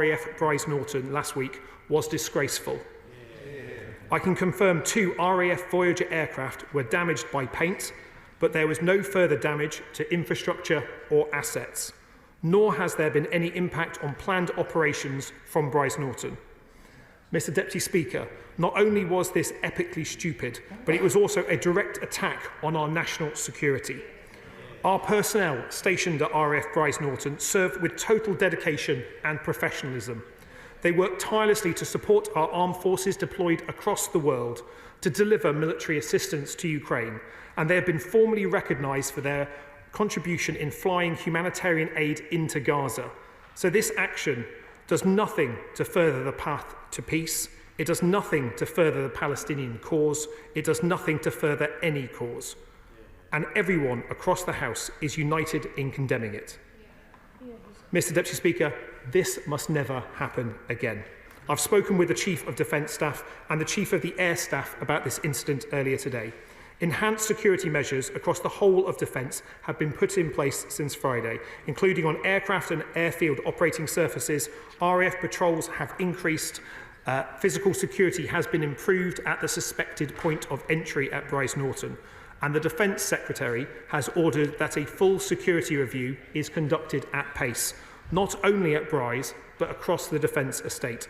RAF Brize Norton last week was disgraceful. I can confirm 2 RAF Voyager aircraft were damaged by paint, but there was no further damage to infrastructure or assets, nor has there been any impact on planned operations from Brize Norton. Mr. Deputy Speaker, not only was this epically stupid, but it was also a direct attack on our national security. Our personnel stationed at RAF Brize Norton served with total dedication and professionalism. They worked tirelessly to support our armed forces deployed across the world to deliver military assistance to Ukraine, and they have been formally recognised for their contribution in flying humanitarian aid into Gaza. So this action does nothing to further the path to peace. It does nothing to further the Palestinian cause. It does nothing to further any cause. And everyone across the House is united in condemning it. Mr. Deputy Speaker, this must never happen again. I've spoken with the Chief of Defence Staff and the Chief of the Air Staff about this incident earlier today. Enhanced security measures across the whole of Defence have been put in place since Friday, including on aircraft and airfield operating surfaces. RAF patrols have increased. Physical security has been improved at the suspected point of entry at Brize Norton. And the Defence Secretary has ordered that a full security review is conducted at pace, not only at Brize, but across the Defence estate.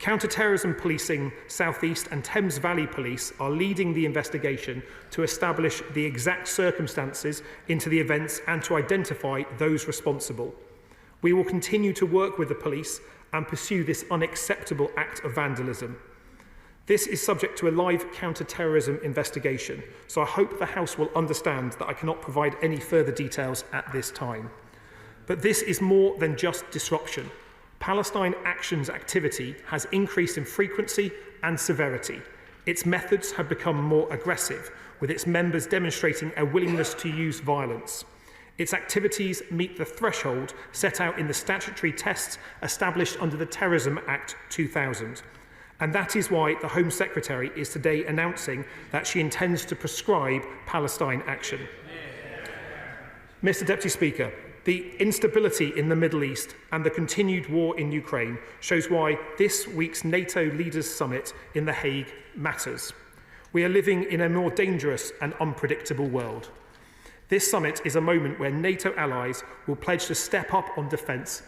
Counter-terrorism policing South East and Thames Valley Police are leading the investigation to establish the exact circumstances into the events and to identify those responsible. We will continue to work with the police and pursue this unacceptable act of vandalism. This is subject to a live counter-terrorism investigation, so I hope the House will understand that I cannot provide any further details at this time. But this is more than just disruption. Palestine Action's activity has increased in frequency and severity. Its methods have become more aggressive, with its members demonstrating a willingness to use violence. Its activities meet the threshold set out in the statutory tests established under the Terrorism Act 2000. And that is why the Home Secretary is today announcing that she intends to prescribe Palestine action. Mr. Deputy Speaker, the instability in the Middle East and the continued war in Ukraine shows why this week's NATO Leaders Summit in The Hague matters. We are living in a more dangerous and unpredictable world. This summit is a moment where NATO allies will pledge to step up on defence,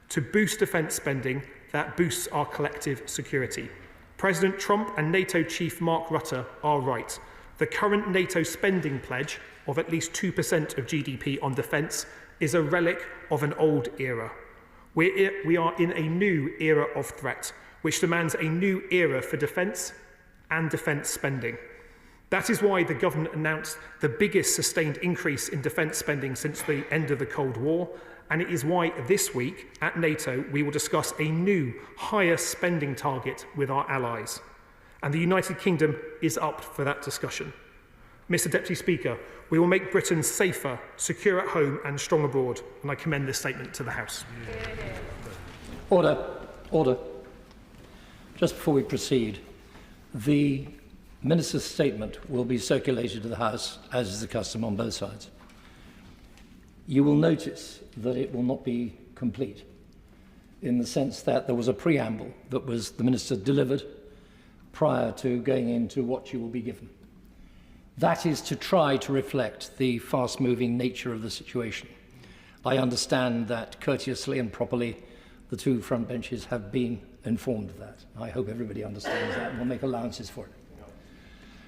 to boost defence spending that boosts our collective security. President Trump and NATO Chief Mark Rutte are right. The current NATO spending pledge of at least 2% of GDP on defence is a relic of an old era. We are in a new era of threat, which demands a new era for defence and defence spending. That is why the government announced the biggest sustained increase in defence spending since the end of the Cold War, and it is why this week at NATO we will discuss a new, higher spending target with our allies. And the United Kingdom is up for that discussion. Mr. Deputy Speaker, we will make Britain safer, secure at home and strong abroad, and I commend this statement to the House. Order. Order. Just before we proceed, the Minister's statement will be circulated to the House, as is the custom on both sides. You will notice that it will not be complete, in the sense that there was a preamble that the Minister delivered prior to going into what you will be given. That is to try to reflect the fast-moving nature of the situation. I understand that courteously and properly the two front benches have been informed of that. I hope everybody understands that and will make allowances for it.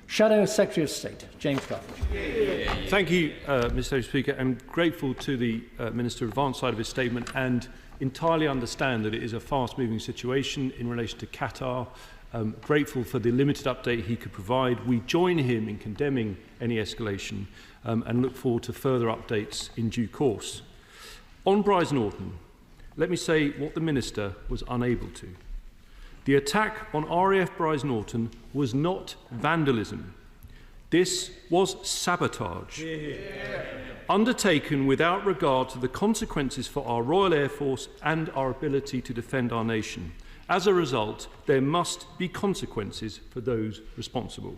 Shadow Secretary of State, James Cartledge. Thank you, Mr. Speaker. I'm grateful to the Minister advance side of his statement and entirely understand that it is a fast-moving situation in relation to Qatar. Grateful for the limited update he could provide. We join him in condemning any escalation and look forward to further updates in due course. On Brize Norton, let me say what the Minister was unable to. The attack on RAF Brize Norton was not vandalism. This was sabotage, undertaken without regard to the consequences for our Royal Air Force and our ability to defend our nation. As a result, there must be consequences for those responsible.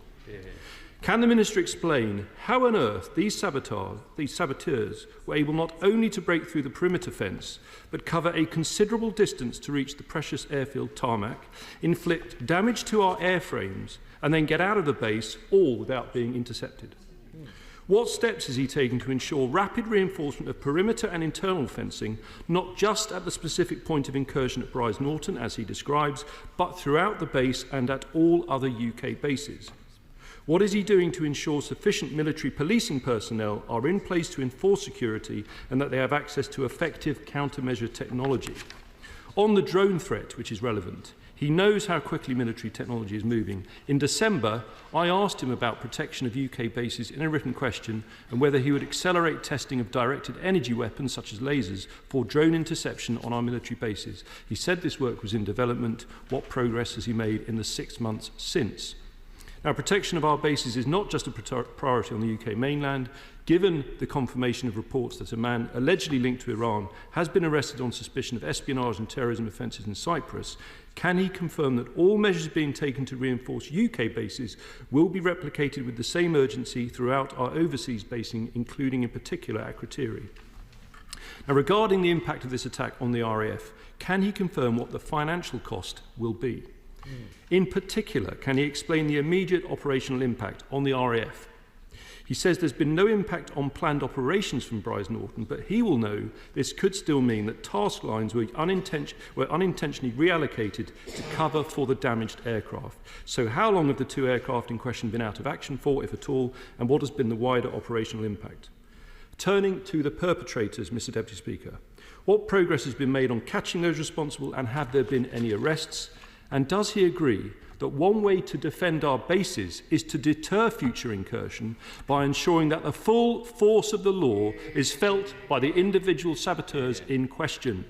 Can the Minister explain how on earth these saboteurs were able not only to break through the perimeter fence, but cover a considerable distance to reach the precious airfield tarmac, inflict damage to our airframes, and then get out of the base, all without being intercepted? What steps is he taking to ensure rapid reinforcement of perimeter and internal fencing, not just at the specific point of incursion at Brize Norton, as he describes, but throughout the base and at all other UK bases? What is he doing to ensure sufficient military policing personnel are in place to enforce security and that they have access to effective countermeasure technology? On the drone threat, which is relevant, he knows how quickly military technology is moving. In December, I asked him about protection of UK bases in a written question and whether he would accelerate testing of directed energy weapons such as lasers for drone interception on our military bases. He said this work was in development. What progress has he made in the 6 months since? Now, protection of our bases is not just a priority on the UK mainland. Given the confirmation of reports that a man allegedly linked to Iran has been arrested on suspicion of espionage and terrorism offences in Cyprus, can he confirm that all measures being taken to reinforce UK bases will be replicated with the same urgency throughout our overseas basing, including in particular at Qatari? Now, regarding the impact of this attack on the RAF, can he confirm what the financial cost will be? In particular, can he explain the immediate operational impact on the RAF? He says there's been no impact on planned operations from Brize Norton, but he will know this could still mean that task lines were unintentionally reallocated to cover for the damaged aircraft. So how long have the 2 aircraft in question been out of action for, if at all, and what has been the wider operational impact? Turning to the perpetrators, Mr. Deputy Speaker, what progress has been made on catching those responsible, and have there been any arrests? And does he agree that one way to defend our bases is to deter future incursion by ensuring that the full force of the law is felt by the individual saboteurs in question?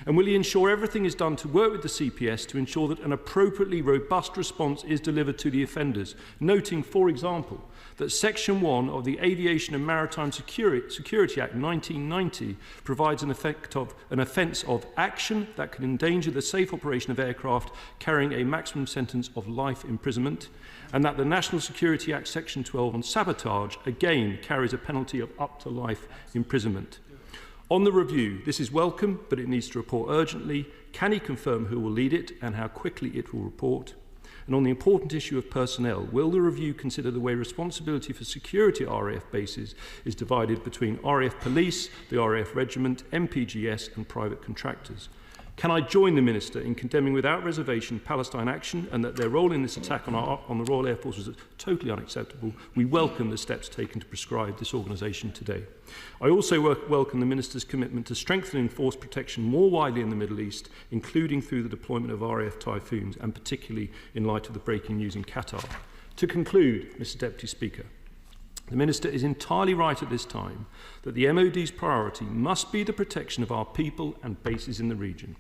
And will he ensure everything is done to work with the CPS to ensure that an appropriately robust response is delivered to the offenders, noting, for example, that Section 1 of the Aviation and Maritime Security Act 1990 provides an offence of action that can endanger the safe operation of aircraft carrying a maximum sentence of life imprisonment, and that the National Security Act Section 12 on sabotage again carries a penalty of up to life imprisonment. On the review, this is welcome, but it needs to report urgently. Can he confirm who will lead it and how quickly it will report? And on the important issue of personnel, will the review consider the way responsibility for security at RAF bases is divided between RAF Police, the RAF Regiment, MPGS and private contractors? Can I join the Minister in condemning without reservation Palestine action, and that their role in this attack on the Royal Air Force was totally unacceptable? We welcome the steps taken to prescribe this organisation today. I also welcome the Minister's commitment to strengthening force protection more widely in the Middle East, including through the deployment of RAF Typhoons, and particularly in light of the breaking news in Qatar. To conclude, Mr. Deputy Speaker, the Minister is entirely right at this time that the MOD's priority must be the protection of our people and bases in the region.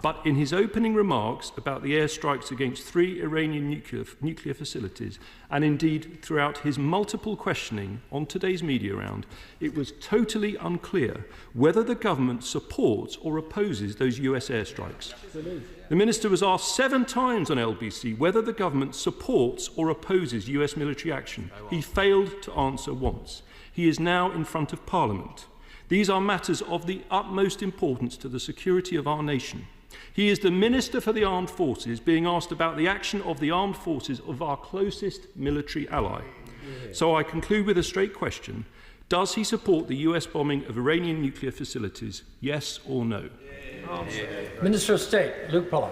But in his opening remarks about the airstrikes against 3 Iranian nuclear facilities, and indeed throughout his multiple questioning on today's media round, it was totally unclear whether the government supports or opposes those US airstrikes. The Minister was asked 7 times on LBC whether the government supports or opposes US military action. He failed to answer once. He is now in front of Parliament. These are matters of the utmost importance to the security of our nation. He is the Minister for the Armed Forces, being asked about the action of the armed forces of our closest military ally. So I conclude with a straight question. Does he support the US bombing of Iranian nuclear facilities, yes or no? Minister of State, Luke Pollard.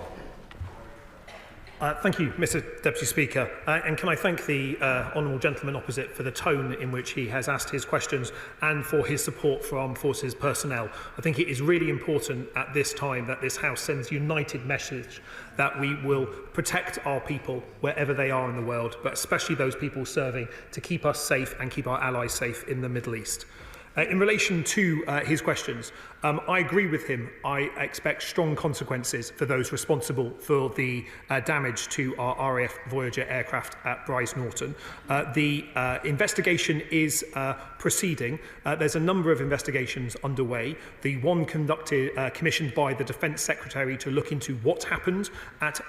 Thank you, Mr. Deputy Speaker. And can I thank the honourable gentleman opposite for the tone in which he has asked his questions and for his support for Armed Forces personnel. I think it is really important at this time that this House sends a united message that we will protect our people wherever they are in the world, but especially those people serving to keep us safe and keep our allies safe in the Middle East. In relation to his questions, I agree with him. I expect strong consequences for those responsible for the damage to our RAF Voyager aircraft at Brize Norton. The investigation is proceeding. There's a number of investigations underway. The one commissioned by the Defence Secretary to look into what happened at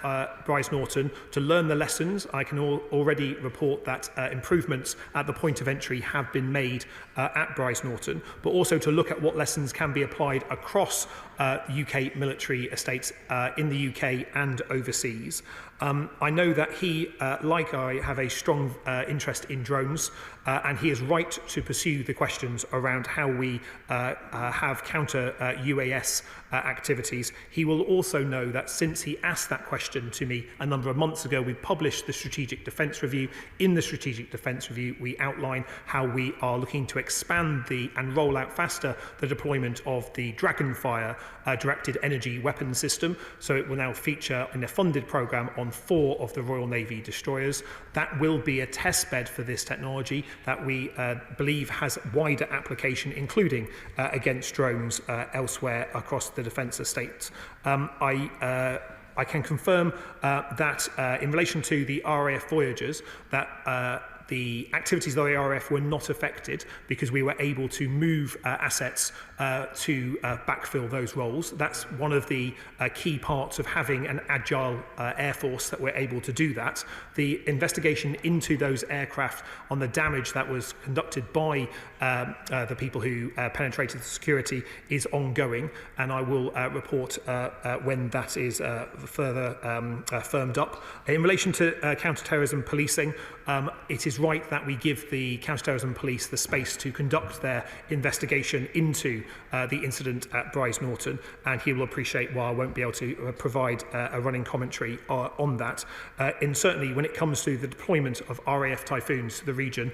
Brize Norton, to learn the lessons. I can already report that improvements at the point of entry have been made at Brize Norton, but also to look at what lessons can be applied across UK military estates in the UK and overseas. I know that he, like I, have a strong interest in drones, and he is right to pursue the questions around how we have counter UAS activities. He will also know that since he asked that question to me a number of months ago, we published the Strategic Defence Review. In the Strategic Defence Review, we outline how we are looking to expand and roll out faster the deployment of the Dragonfire directed energy weapon system. So it will now feature in a funded programme on 4 of the Royal Navy destroyers. That will be a test bed for this technology that we believe has wider application, including against drones elsewhere across the defence estate. I can confirm that in relation to the RAF Voyagers, that the activities of the RAF were not affected because we were able to move assets to backfill those roles. That's one of the key parts of having an agile air force, that we're able to do that. The investigation into those aircraft on the damage that was conducted by the people who penetrated the security is ongoing, and I will report when that is further firmed up. In relation to counter-terrorism policing, it is right that we give the counter-terrorism police the space to conduct their investigation into the incident at Brize Norton, and he will appreciate why I won't be able to provide a running commentary on that. And certainly when it comes to the deployment of RAF Typhoons to the region,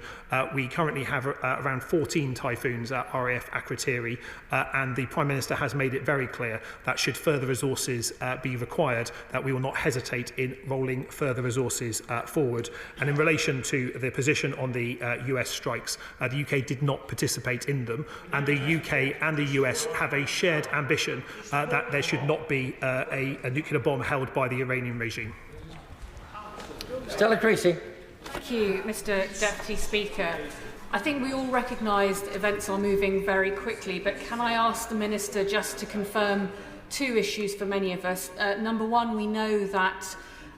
we currently have around 14 Typhoons at RAF Qatari, and the Prime Minister has made it very clear that should further resources be required, that we will not hesitate in rolling further resources forward. And in relation to the position on the US strikes, the UK did not participate in them, and the UK and the US have a shared ambition that there should not be a nuclear bomb held by the Iranian regime. Stella Creasy. Thank you, Mr. Deputy Speaker. I think we all recognise that events are moving very quickly, but can I ask the Minister just to confirm 2 issues for many of us? Number one, we know that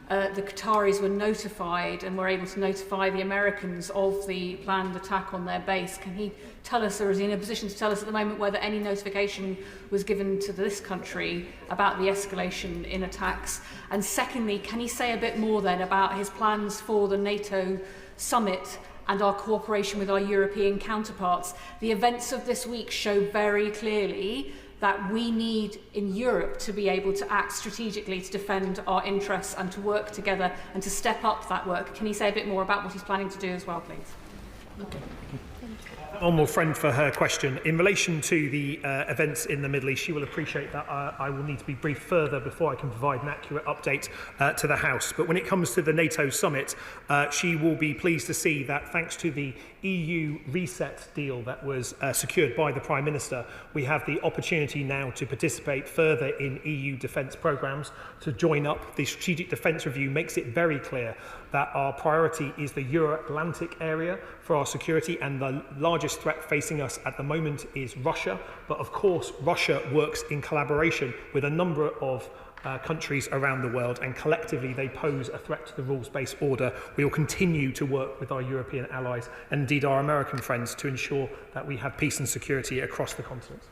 the Qataris were notified and were able to notify the Americans of the planned attack on their base. Can he tell us, or is he in a position to tell us at the moment, whether any notification was given to this country about the escalation in attacks? And secondly, can he say a bit more then about his plans for the NATO summit and our cooperation with our European counterparts? The events of this week show very clearly that we need in Europe to be able to act strategically to defend our interests and to work together and to step up that work. Can you say a bit more about what he's planning to do as well, please? Okay. Honourable friend for her question. In relation to the events in the Middle East, she will appreciate that I will need to be briefed further before I can provide an accurate update to the House. But when it comes to the NATO summit, she will be pleased to see that thanks to the EU reset deal that was secured by the Prime Minister, we have the opportunity now to participate further in EU defence programmes, to join up. The Strategic Defence Review makes it very clear that our priority is the Euro-Atlantic area for our security, and the largest threat facing us at the moment is Russia. But of course, Russia works in collaboration with a number of countries around the world, and collectively they pose a threat to the rules-based order. We will continue to work with our European allies and indeed our American friends to ensure that we have peace and security across the continent.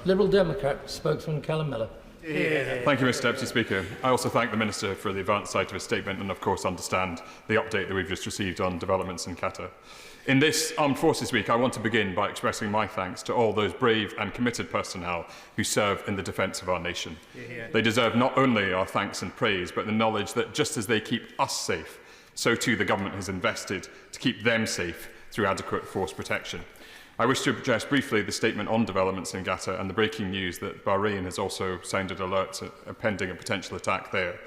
Liberal Democrat spokesman Callum Miller. Thank you, Mr. Deputy Speaker. I also thank the Minister for the advanced side of his statement and, of course, understand the update that we've just received on developments in Qatar. In this Armed Forces Week, I want to begin by expressing my thanks to all those brave and committed personnel who serve in the defence of our nation. They deserve not only our thanks and praise, but the knowledge that just as they keep us safe, so too the government has invested to keep them safe through adequate force protection. I wish to address briefly the statement on developments in Qatar and the breaking news that Bahrain has also sounded alerts pending a potential attack there.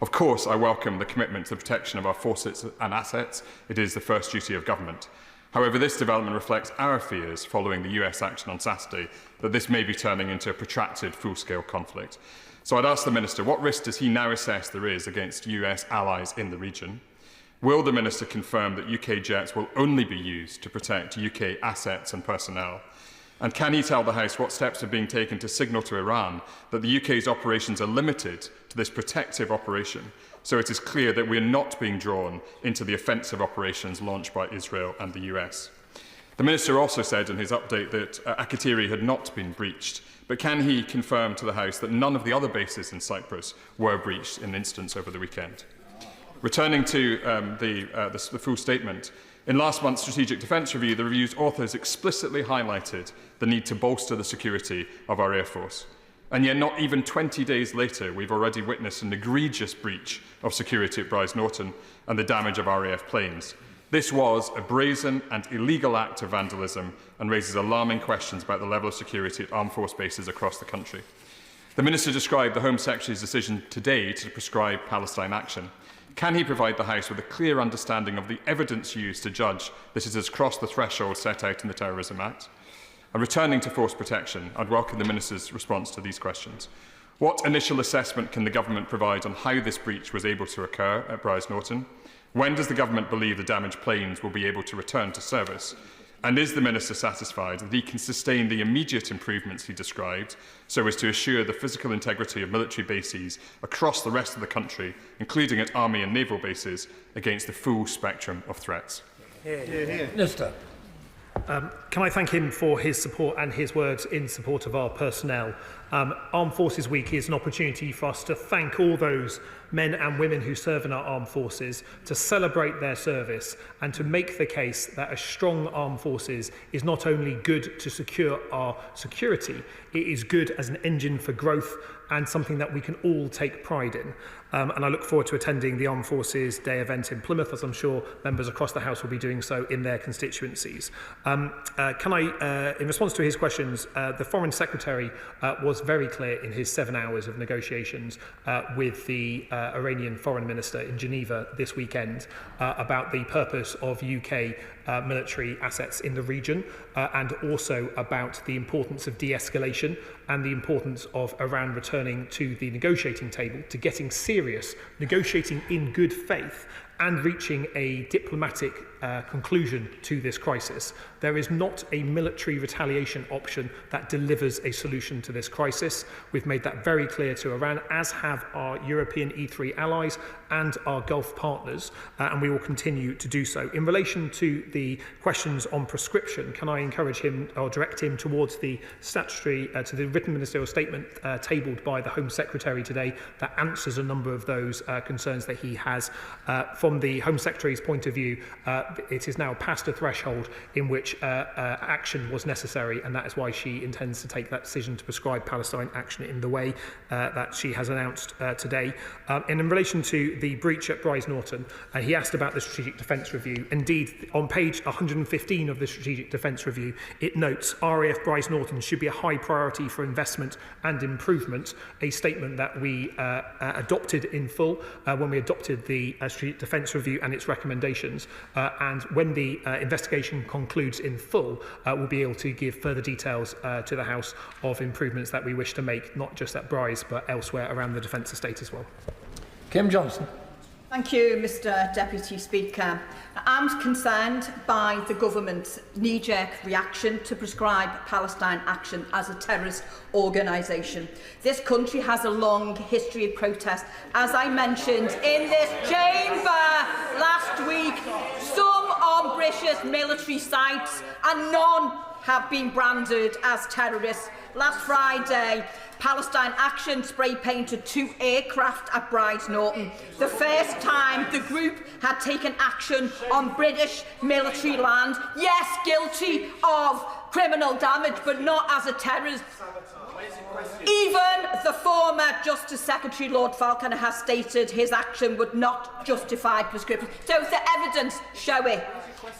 Of course, I welcome the commitment to the protection of our forces and assets. It is the first duty of government. However, this development reflects our fears following the US action on Saturday that this may be turning into a protracted full-scale conflict. So I'd ask the Minister, what risk does he now assess there is against US allies in the region? Will the Minister confirm that UK jets will only be used to protect UK assets and personnel? And can he tell the House what steps are being taken to signal to Iran that the UK's operations are limited to this protective operation, so it is clear that we are not being drawn into the offensive operations launched by Israel and the US? The Minister also said in his update that Qatari had not been breached, but can he confirm to the House that none of the other bases in Cyprus were breached in instance over the weekend? Returning to the full statement, in last month's Strategic Defence Review, the review's authors explicitly highlighted the need to bolster the security of our Air Force. And yet not even 20 days later, we've already witnessed an egregious breach of security at Brize Norton and the damage of RAF planes. This was a brazen and illegal act of vandalism and raises alarming questions about the level of security at armed force bases across the country. The Minister described the Home Secretary's decision today to prescribe Palestine action. Can he provide the House with a clear understanding of the evidence used to judge that it has crossed the threshold set out in the Terrorism Act? And returning to force protection, I'd welcome the Minister's response to these questions. What initial assessment can the Government provide on how this breach was able to occur at Brize Norton? When does the Government believe the damaged planes will be able to return to service? And is the Minister satisfied that he can sustain the immediate improvements he described so as to assure the physical integrity of military bases across the rest of the country, including at army and naval bases, against the full spectrum of threats? Minister. Can I thank him for his support and his words in support of our personnel? Armed Forces Week is an opportunity for us to thank all those men and women who serve in our armed forces, to celebrate their service and to make the case that a strong armed forces is not only good to secure our security, it is good as an engine for growth and something that we can all take pride in. And I look forward to attending the Armed Forces Day event in Plymouth, as I'm sure members across the House will be doing so in their constituencies. In response to his questions, the Foreign Secretary was very clear in his 7 hours of negotiations with the Iranian Foreign Minister in Geneva this weekend about the purpose of UK military assets in the region and also about the importance of de-escalation and the importance of Iran returning to the negotiating table, to getting serious, negotiating in good faith and reaching a diplomatic conclusion to this crisis. There is not a military retaliation option that delivers a solution to this crisis. We've made that very clear to Iran, as have our European E3 allies and our Gulf partners, and we will continue to do so. In relation to the questions on prescription, can I encourage him or direct him towards the statutory, to the written ministerial statement tabled by the Home Secretary today that answers a number of those concerns that he has. From the Home Secretary's point of view, it is now past a threshold in which action was necessary, and that is why she intends to take that decision to prescribe Palestine action in the way that she has announced today. And in relation to the breach at Brize Norton, he asked about the Strategic Defence Review. Indeed, on page 115 of the Strategic Defence Review, it notes RAF Brize Norton should be a high priority for investment and improvement, a statement that we adopted in full when we adopted the Strategic Defence Review and its recommendations. And when the investigation concludes in full, we'll be able to give further details to the House of improvements that we wish to make, not just at Brize, but elsewhere around the defence estate as well. Kim Johnson. Thank you, Mr Deputy Speaker. I'm concerned by the government's knee-jerk reaction to prescribe Palestine action as a terrorist organisation. This country has a long history of protest. As I mentioned in this chamber last week, some on British military sites and none have been branded as terrorists. Last Friday, Palestine Action spray-painted 2 aircraft at Brize Norton, the first time the group had taken action on British military land. Yes, guilty of criminal damage, but not as a terrorist. Even the former Justice Secretary, Lord Falconer, has stated his action would not justify prescription. So the evidence show it.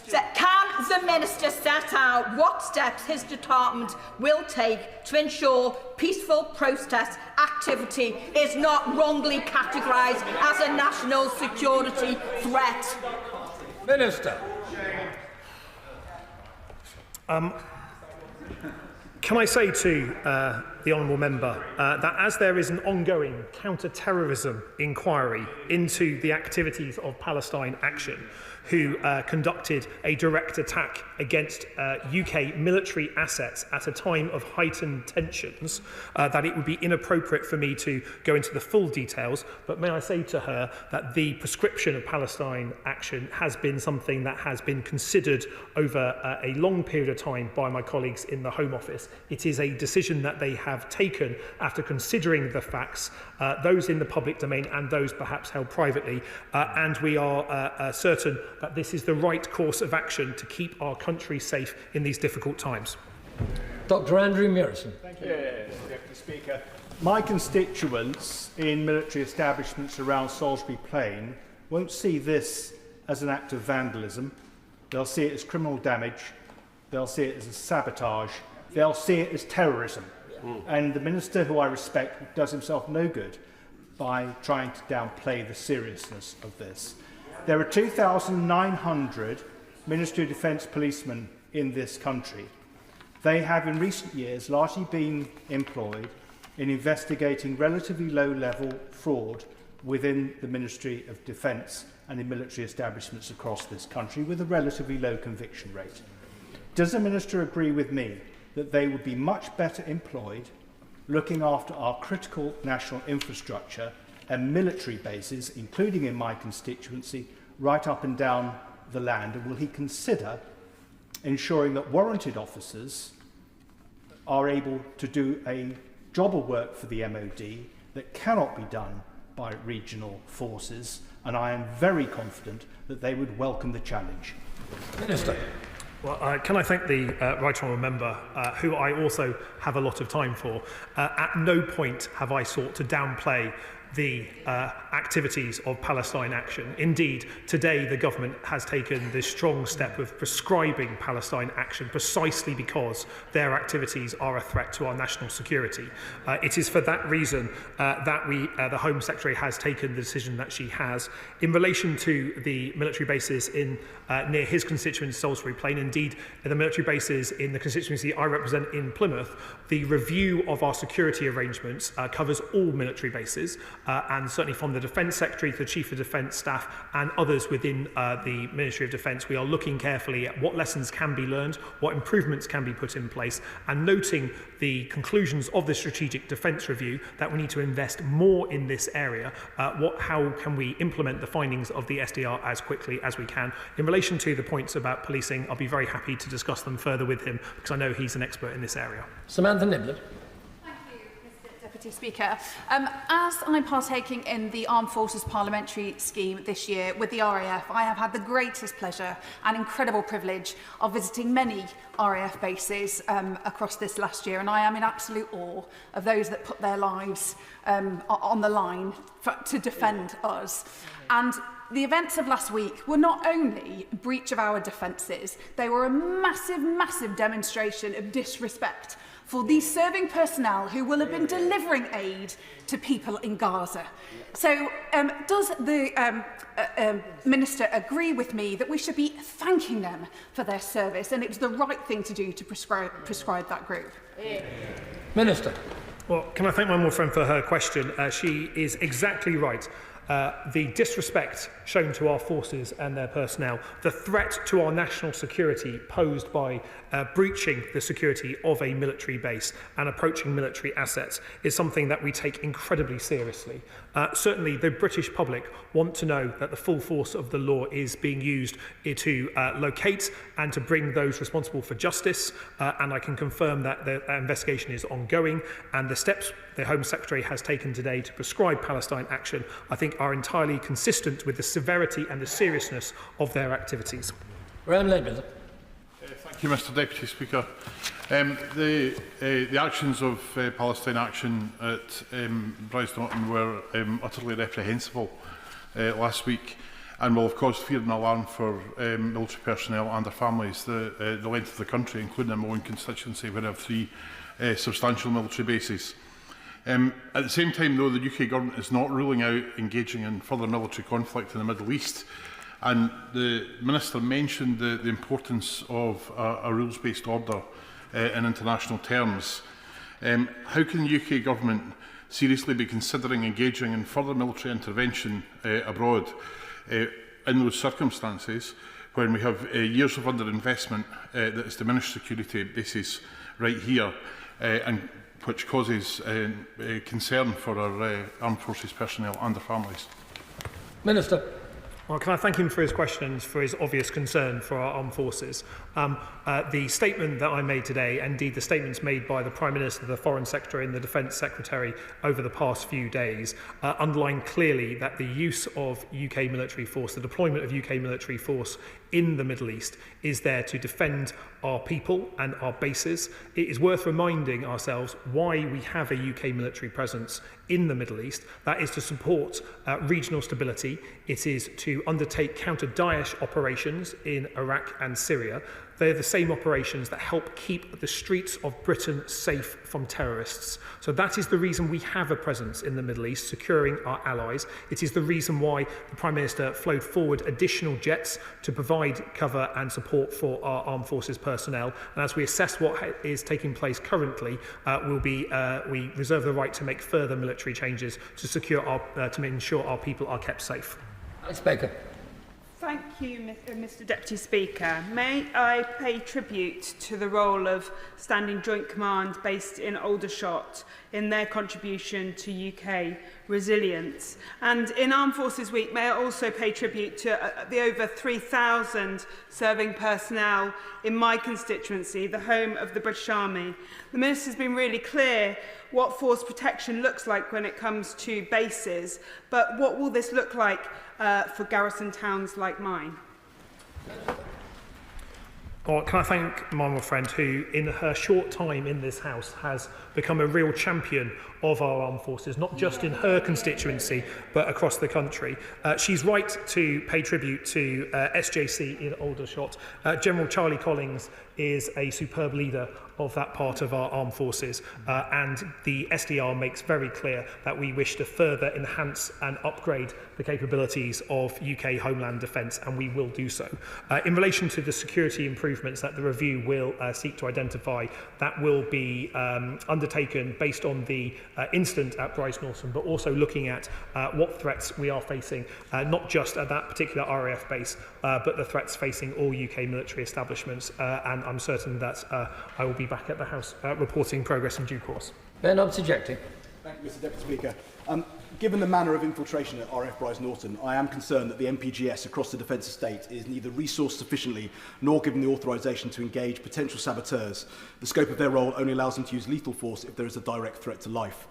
So can the Minister set out what steps his department will take to ensure peaceful protest activity is not wrongly categorised as a national security threat? Minister. Can I say to the honourable member that as there is an ongoing counter-terrorism inquiry into the activities of Palestine Action, who conducted a direct attack against UK military assets at a time of heightened tensions, that it would be inappropriate for me to go into the full details, but may I say to her that the prescription of Palestine Action has been something that has been considered over a long period of time by my colleagues in the Home Office. It is a decision that they have taken after considering the facts, those in the public domain and those perhaps held privately, and we are certain that this is the right course of action to keep our country safe in these difficult times. Dr. Andrew Murison. Thank you, Deputy Speaker. My constituents in military establishments around Salisbury Plain won't see this as an act of vandalism. They'll see it as criminal damage. They'll see it as a sabotage. They'll see it as terrorism. And the Minister, who I respect, does himself no good by trying to downplay the seriousness of this. There are 2,900 Ministry of Defence policemen in this country. They have in recent years largely been employed in investigating relatively low-level fraud within the Ministry of Defence and in military establishments across this country with a relatively low conviction rate. Does the Minister agree with me that they would be much better employed looking after our critical national infrastructure and military bases, including in my constituency, right up and down the land? And will he consider ensuring that warranted officers are able to do a job of work for the MOD that cannot be done by regional forces? And I am very confident that they would welcome the challenge. Minister. Well, can I thank the right honourable member, who I also have a lot of time for. At no point have I sought to downplay the activities of Palestine Action. Indeed, today the government has taken the strong step of prescribing Palestine Action precisely because their activities are a threat to our national security. It is for that reason that the Home Secretary has taken the decision that she has. In relation to the military bases in near his constituency, Salisbury Plain, indeed the military bases in the constituency I represent in Plymouth, the review of our security arrangements covers all military bases. And certainly from the Defence Secretary to the Chief of Defence Staff and others within the Ministry of Defence, we are looking carefully at what lessons can be learned, what improvements can be put in place, and noting the conclusions of the Strategic Defence Review that we need to invest more in this area. How can we implement the findings of the SDR as quickly as we can? In relation to the points about policing, I'll be very happy to discuss them further with him because I know he's an expert in this area. Samantha Niblett. Deputy Speaker, as I'm partaking in the Armed Forces Parliamentary scheme this year with the RAF, I have had the greatest pleasure and incredible privilege of visiting many RAF bases across this last year, and I am in absolute awe of those that put their lives on the line to defend us. And the events of last week were not only a breach of our defences, they were a massive, massive demonstration of disrespect for these serving personnel who will have been delivering aid to people in Gaza. So does the Minister agree with me that we should be thanking them for their service and it was the right thing to do to prescribe that group? Minister. Well, can I thank my more friend for her question? She is exactly right. The disrespect shown to our forces and their personnel, the threat to our national security posed by breaching the security of a military base and approaching military assets is something that we take incredibly seriously. Certainly the British public want to know that the full force of the law is being used to locate and to bring those responsible for justice, and I can confirm that the investigation is ongoing, and the steps the Home Secretary has taken today to prescribe Palestine Action, I think, are entirely consistent with the severity and the seriousness of their activities. Graham Ledbetter. Thank you, Mr Deputy Speaker. The actions of Palestine Action at Brize Norton were utterly reprehensible last week and will, of course, fear and alarm for military personnel and their families. The length of the country, including in my own constituency, where I have 3 substantial military bases. At the same time, though, the UK government is not ruling out engaging in further military conflict in the Middle East. And the Minister mentioned the importance of a rules-based order in international terms. How can the UK Government seriously be considering engaging in further military intervention abroad in those circumstances when we have years of underinvestment that has diminished security bases right here and which causes concern for our armed forces personnel and their families? Minister. Well, can I thank him for his question and for his obvious concern for our armed forces. The statement that I made today, and indeed the statements made by the Prime Minister, the Foreign Secretary and the Defence Secretary over the past few days, underline clearly that the use of UK military force, the deployment of UK military force in the Middle East is there to defend our people and our bases. It is worth reminding ourselves why we have a UK military presence in the Middle East. That is to support regional stability. It is to undertake counter-Daesh operations in Iraq and Syria. They're the same operations that help keep the streets of Britain safe from terrorists. So that is the reason we have a presence in the Middle East, securing our allies. It is the reason why the Prime Minister flowed forward additional jets to provide cover and support for our armed forces personnel. And as we assess what is taking place currently, we reserve the right to make further military changes to secure to ensure our people are kept safe. Ms. Baker. Thank you, Mr Deputy Speaker. May I pay tribute to the role of Standing Joint Command based in Aldershot in their contribution to UK resilience. And in Armed Forces Week, may I also pay tribute to the over 3,000 serving personnel in my constituency, the home of the British Army. The Minister's been really clear what force protection looks like when it comes to bases, but what will this look like for garrison towns like mine? Well, can I thank my friend who, in her short time in this House, has become a real champion of our armed forces, not just in her constituency, but across the country. She's right to pay tribute to SJC in Aldershot. General Charlie Collins is a superb leader of that part of our armed forces, and the SDR makes very clear that we wish to further enhance and upgrade the capabilities of UK Homeland Defence, and we will do so. In relation to the security improvements that the review will seek to identify, that will be undertaken based on the incident at Brize Norton, but also looking at what threats we are facing, not just at that particular RAF base, but the threats facing all UK military establishments, and I'm certain that I will be back at the House reporting progress in due course. Ben, objecting. Thank you, Mr Deputy Speaker. Given the manner of infiltration at RAF Brize Norton, I am concerned that the MPGS across the defence estate is neither resourced sufficiently nor given the authorisation to engage potential saboteurs. The scope of their role only allows them to use lethal force if there is a direct threat to life.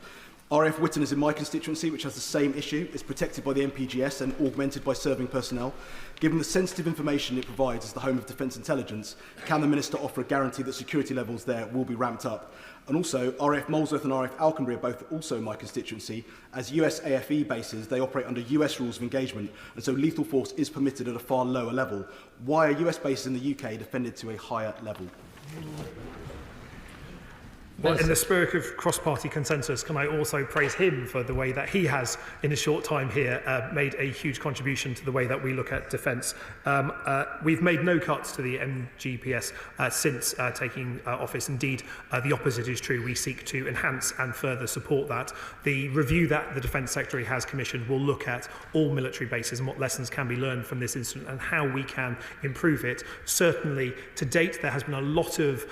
RAF Whitton is in my constituency, which has the same issue. It's protected by the MPGS and augmented by serving personnel. Given the sensitive information it provides as the home of Defence Intelligence, can the Minister offer a guarantee that security levels there will be ramped up? And also, RAF Molesworth and RAF Alconbury are both also in my constituency. As US AFE bases, they operate under US rules of engagement, and so lethal force is permitted at a far lower level. Why are US bases in the UK defended to a higher level? Well, in the spirit of cross-party consensus, can I also praise him for the way that he has, in a short time here, made a huge contribution to the way that we look at defence. We've made no cuts to the MGPS since taking office. Indeed, the opposite is true. We seek to enhance and further support that. The review that the Defence Secretary has commissioned will look at all military bases and what lessons can be learned from this incident and how we can improve it. Certainly, to date, there has been a lot of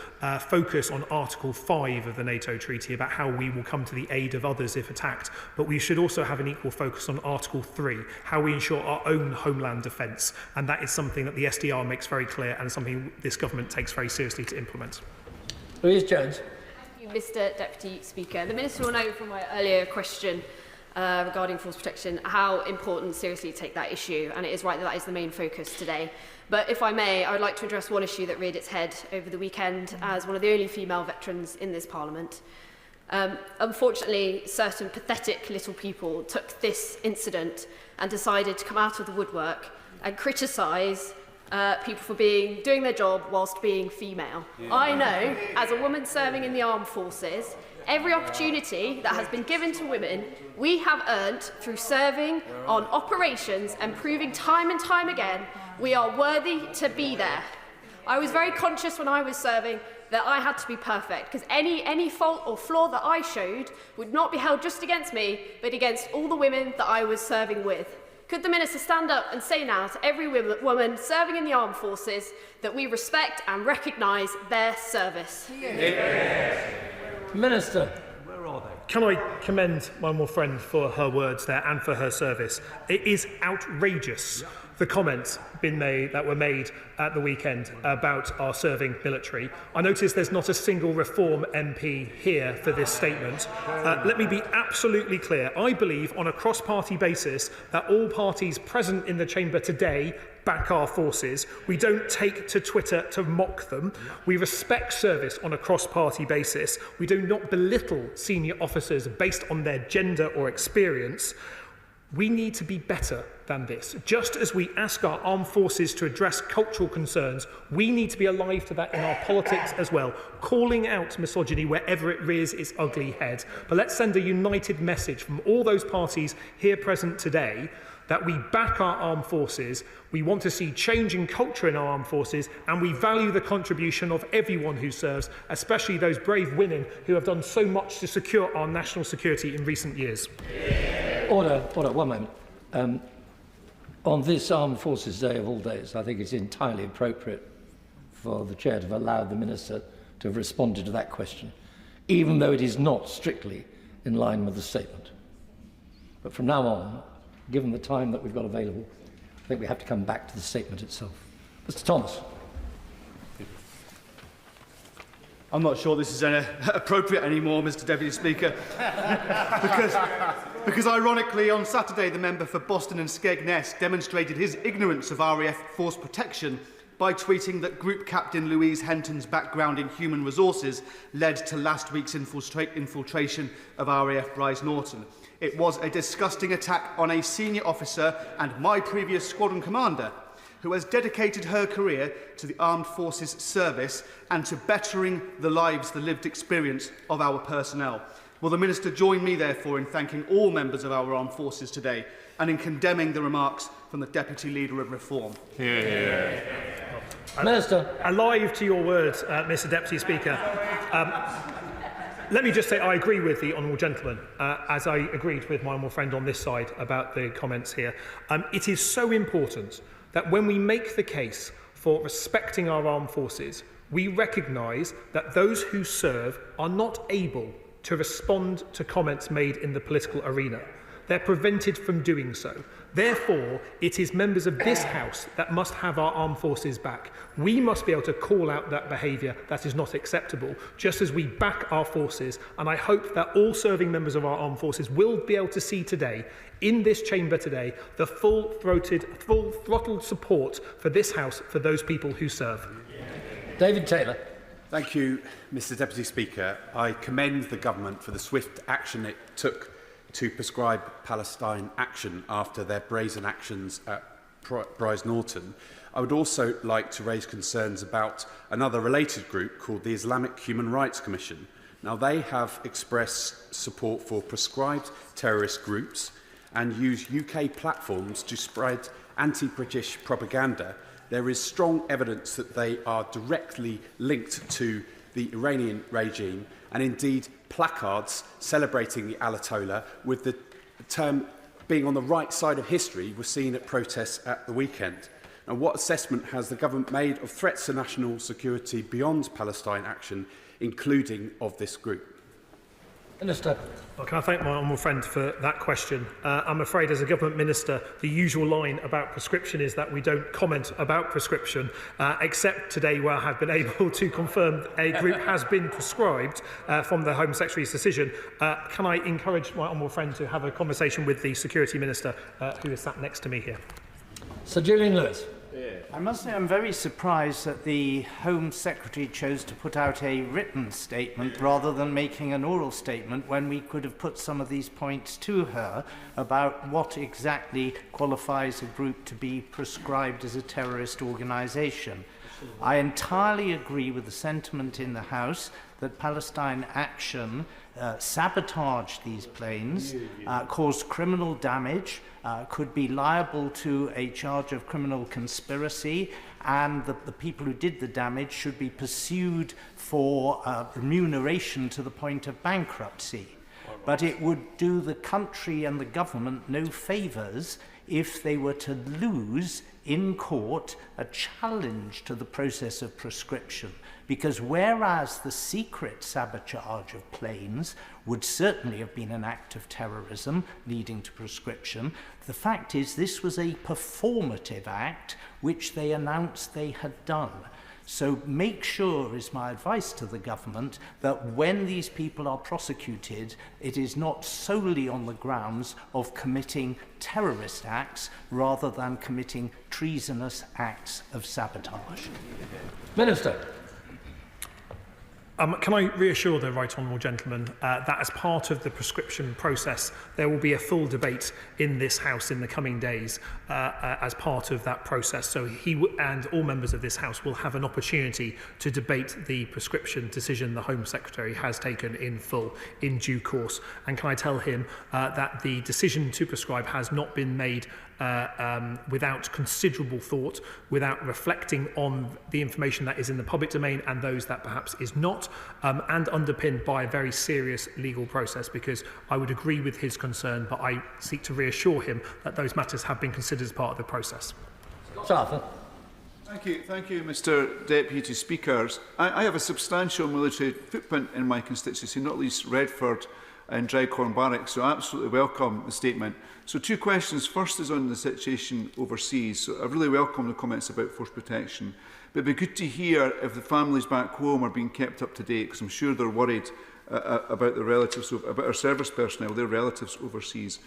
focus on Article 5 of the NATO treaty about how we will come to the aid of others if attacked, but we should also have an equal focus on Article 3, how we ensure our own homeland defence, and that is something that the SDR makes very clear and something this government takes very seriously to implement. Louise Jones. Thank you, Mr Deputy Speaker. The Minister will know from my earlier question regarding force protection how important seriously to take that issue, and it is right that that is the main focus today. But if I may, I would like to address one issue that reared its head over the weekend as one of the only female veterans in this Parliament. Unfortunately, certain pathetic little people took this incident and decided to come out of the woodwork and criticise people for doing their job whilst being female. Yeah. I know, as a woman serving in the armed forces, every opportunity that has been given to women, we have earned through serving on operations and proving time and time again we are worthy to be there. I was very conscious when I was serving that I had to be perfect, because any fault or flaw that I showed would not be held just against me, but against all the women that I was serving with. Could the Minister stand up and say now to every woman serving in the armed forces that we respect and recognise their service? Yes. Minister. Where are they? Can I commend my more friend for her words there and for her service? It is outrageous, the comments that were made at the weekend about our serving military. I notice there's not a single Reform MP here for this statement. Let me be absolutely clear. I believe on a cross-party basis that all parties present in the chamber today back our forces. We don't take to Twitter to mock them. We respect service on a cross-party basis. We do not belittle senior officers based on their gender or experience. We need to be better than this. Just as we ask our armed forces to address cultural concerns, we need to be alive to that in our politics as well, calling out misogyny wherever it rears its ugly head. But let's send a united message from all those parties here present today that we back our armed forces, we want to see change in culture in our armed forces, and we value the contribution of everyone who serves, especially those brave women who have done so much to secure our national security in recent years. Order, 1 moment. On this Armed Forces Day of all days, I think it's entirely appropriate for the Chair to have allowed the Minister to have responded to that question, even though it is not strictly in line with the statement. But from now on, given the time that we've got available, I think we have to come back to the statement itself. Mr. Thomas. I'm not sure this is appropriate anymore, Mr. Deputy Speaker, because ironically on Saturday the member for Boston and Skegness demonstrated his ignorance of RAF force protection by tweeting that Group Captain Louise Henton's background in human resources led to last week's infiltration of RAF Brize Norton. It was a disgusting attack on a senior officer and my previous squadron commander, who has dedicated her career to the armed forces service and to bettering the lives, the lived experience of our personnel. Will the Minister join me, therefore, in thanking all members of our armed forces today and in condemning the remarks from the Deputy Leader of Reform? Yeah. Minister. Alive to your words, Mr. Deputy Speaker. Let me just say I agree with the honourable gentleman, as I agreed with my honourable friend on this side about the comments here. It is so important that when we make the case for respecting our armed forces, we recognise that those who serve are not able to respond to comments made in the political arena. They're prevented from doing so. Therefore, it is members of this House that must have our armed forces back. We must be able to call out that behaviour that is not acceptable, just as we back our forces. And I hope that all serving members of our armed forces will be able to see today, in this chamber today, the full-throttled support for this House for those people who serve. David Taylor. Thank you, Mr. Deputy Speaker. I commend the government for the swift action it took to prescribe Palestine action after their brazen actions at Brize Norton. I would also like to raise concerns about another related group called the Islamic Human Rights Commission. Now, they have expressed support for prescribed terrorist groups and use UK platforms to spread anti-British propaganda. There is strong evidence that they are directly linked to the Iranian regime, and indeed placards celebrating the Ayatollah with the term being on the right side of history were seen at protests at the weekend. Now, what assessment has the government made of threats to national security beyond Palestine action, including of this group? Minister. Well, can I thank my honourable friend for that question? I'm afraid as a government minister, the usual line about prescription is that we don't comment about prescription, except today where I have been able to confirm a group has been prescribed from the Home Secretary's decision. Can I encourage my honourable friend to have a conversation with the Security Minister who is sat next to me here? Sir Julian Lewis. I must say I'm very surprised that the Home Secretary chose to put out a written statement rather than making an oral statement when we could have put some of these points to her about what exactly qualifies a group to be prescribed as a terrorist organisation. I entirely agree with the sentiment in the House that Palestine action sabotaged these planes, caused criminal damage, could be liable to a charge of criminal conspiracy, and the people who did the damage should be pursued for remuneration to the point of bankruptcy. But it would do the country and the government no favours if they were to lose in court a challenge to the process of prescription. Because whereas the secret sabotage of planes would certainly have been an act of terrorism leading to prescription, the fact is this was a performative act which they announced they had done. So make sure, is my advice to the government, that when these people are prosecuted, it is not solely on the grounds of committing terrorist acts rather than committing treasonous acts of sabotage. Minister. Can I reassure the Right Honourable Gentleman that as part of the prescription process, there will be a full debate in this House in the coming days as part of that process. So he and all members of this House will have an opportunity to debate the prescription decision the Home Secretary has taken in full, in due course. And can I tell him that the decision to prescribe has not been made without considerable thought, without reflecting on the information that is in the public domain and those that perhaps is not, and underpinned by a very serious legal process, because I would agree with his concern, but I seek to reassure him that those matters have been considered as part of the process. Arthur. Thank you, Mr Deputy Speaker. I have a substantial military footprint in my constituency, not least Redford and Drycorn Barracks, so I absolutely welcome the statement. So 2 questions. First is on the situation overseas. So I really welcome the comments about force protection, but it'd be good to hear if the families back home are being kept up to date, because I'm sure they're worried about the relatives, about our service personnel, their relatives overseas.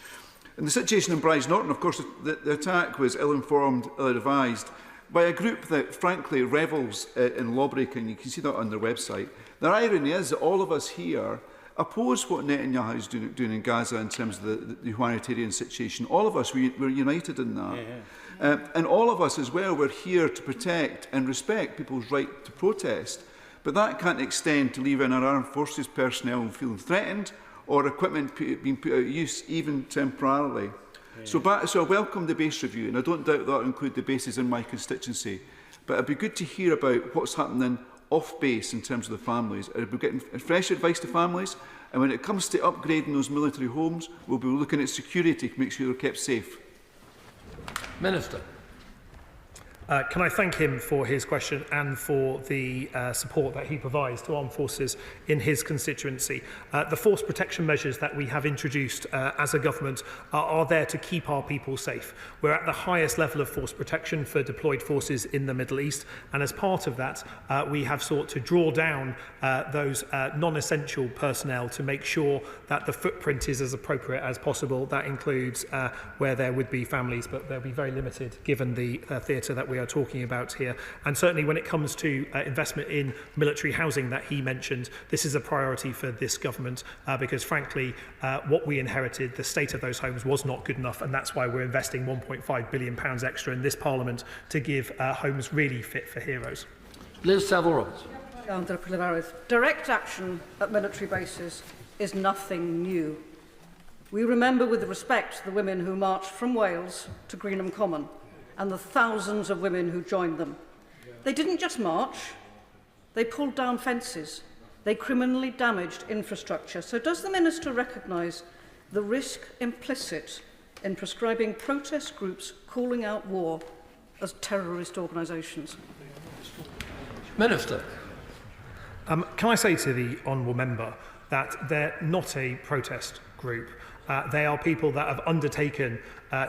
And the situation in Brize Norton, of course, the attack was ill-informed, ill-advised, by a group that frankly revels in lawbreaking. You can see that on their website. The irony is that all of us here oppose what Netanyahu is doing in Gaza in terms of the humanitarian situation. All of us, we're united in that. And all of us as well, we're here to protect and respect people's right to protest. But that can't extend to leaving our armed forces personnel feeling threatened or equipment being put out of use, even temporarily. So I welcome the base review, and I don't doubt that will include the bases in my constituency. But it'd be good to hear about what's happening off base in terms of the families. We're getting fresh advice to families, and when it comes to upgrading those military homes, we'll be looking at security to make sure they're kept safe. Minister. Can I thank him for his question and for the support that he provides to armed forces in his constituency. The force protection measures that we have introduced as a government are there to keep our people safe. We're at the highest level of force protection for deployed forces in the Middle East, and as part of that, we have sought to draw down those non-essential personnel to make sure that the footprint is as appropriate as possible. That includes where there would be families, but they'll be very limited given the theatre that we are talking about here. And certainly when it comes to investment in military housing that he mentioned, this is a priority for this government because frankly what we inherited, the state of those homes was not good enough, and that's why we're investing £1.5 billion extra in this Parliament to give homes really fit for heroes. Liz Savile-Roberts. Direct action at military bases is nothing new. We remember with respect the women who marched from Wales to Greenham Common and the thousands of women who joined them. They didn't just march, they pulled down fences, they criminally damaged infrastructure. So does the Minister recognise the risk implicit in prescribing protest groups calling out war as terrorist organisations? Minister. Can I say to the honourable member that they're not a protest group. They are people that have undertaken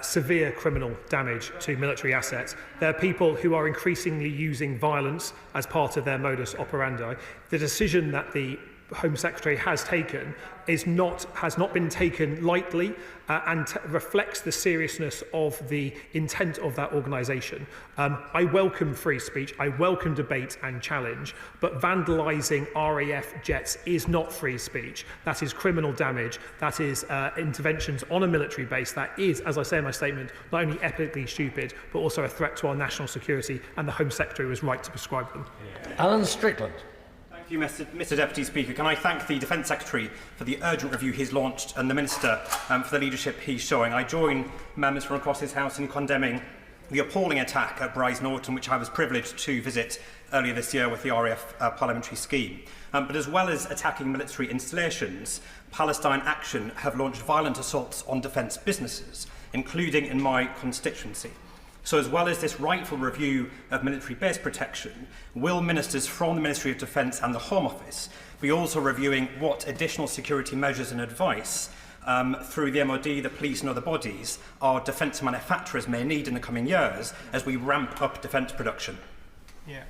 severe criminal damage to military assets. They're people who are increasingly using violence as part of their modus operandi. The decision that the Home Secretary has taken has not been taken lightly and reflects the seriousness of the intent of that organisation. I welcome free speech, I welcome debate and challenge, but vandalising RAF jets is not free speech. That is criminal damage, that is interventions on a military base, that is, as I say in my statement, not only epically stupid, but also a threat to our national security, and the Home Secretary was right to prescribe them. Alan Strickland. Thank you, Mr Deputy Speaker. Can I thank the Defence Secretary for the urgent review he's launched and the Minister for the leadership he's showing. I join members from across this House in condemning the appalling attack at Brize Norton, which I was privileged to visit earlier this year with the RAF Parliamentary scheme. But as well as attacking military installations, Palestine Action have launched violent assaults on defence businesses, including in my constituency. So as well as this rightful review of military base protection, will ministers from the Ministry of Defence and the Home Office be also reviewing what additional security measures and advice through the MOD, the police and other bodies our defence manufacturers may need in the coming years as we ramp up defence production? Yeah.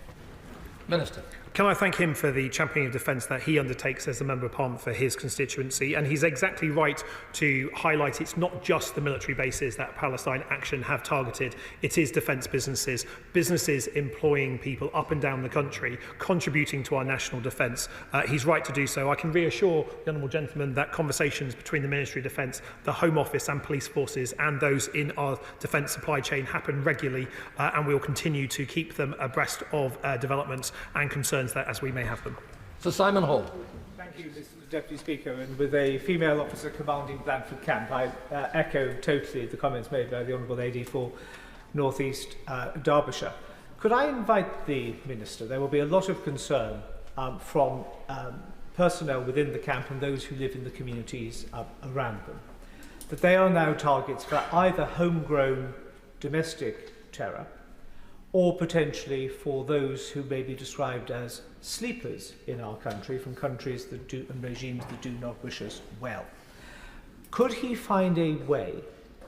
Minister. Can I thank him for the championing of defence that he undertakes as a Member of Parliament for his constituency? And he's exactly right to highlight it's not just the military bases that Palestine Action have targeted, it is defence businesses, businesses employing people up and down the country, contributing to our national defence. He's right to do so. I can reassure the honourable gentleman that conversations between the Ministry of Defence, the Home Office and police forces and those in our defence supply chain happen regularly, and we will continue to keep them abreast of developments and concerns that as we may have them. Sir Simon Hall. Thank you, Mr Deputy Speaker. And with a female officer commanding Blandford Camp, I echo totally the comments made by the Honourable AD for North East Derbyshire. Could I invite the Minister? There will be a lot of concern from personnel within the camp and those who live in the communities around them, that they are now targets for either homegrown domestic terror or potentially for those who may be described as sleepers in our country from countries that do and regimes that do not wish us well. Could he find a way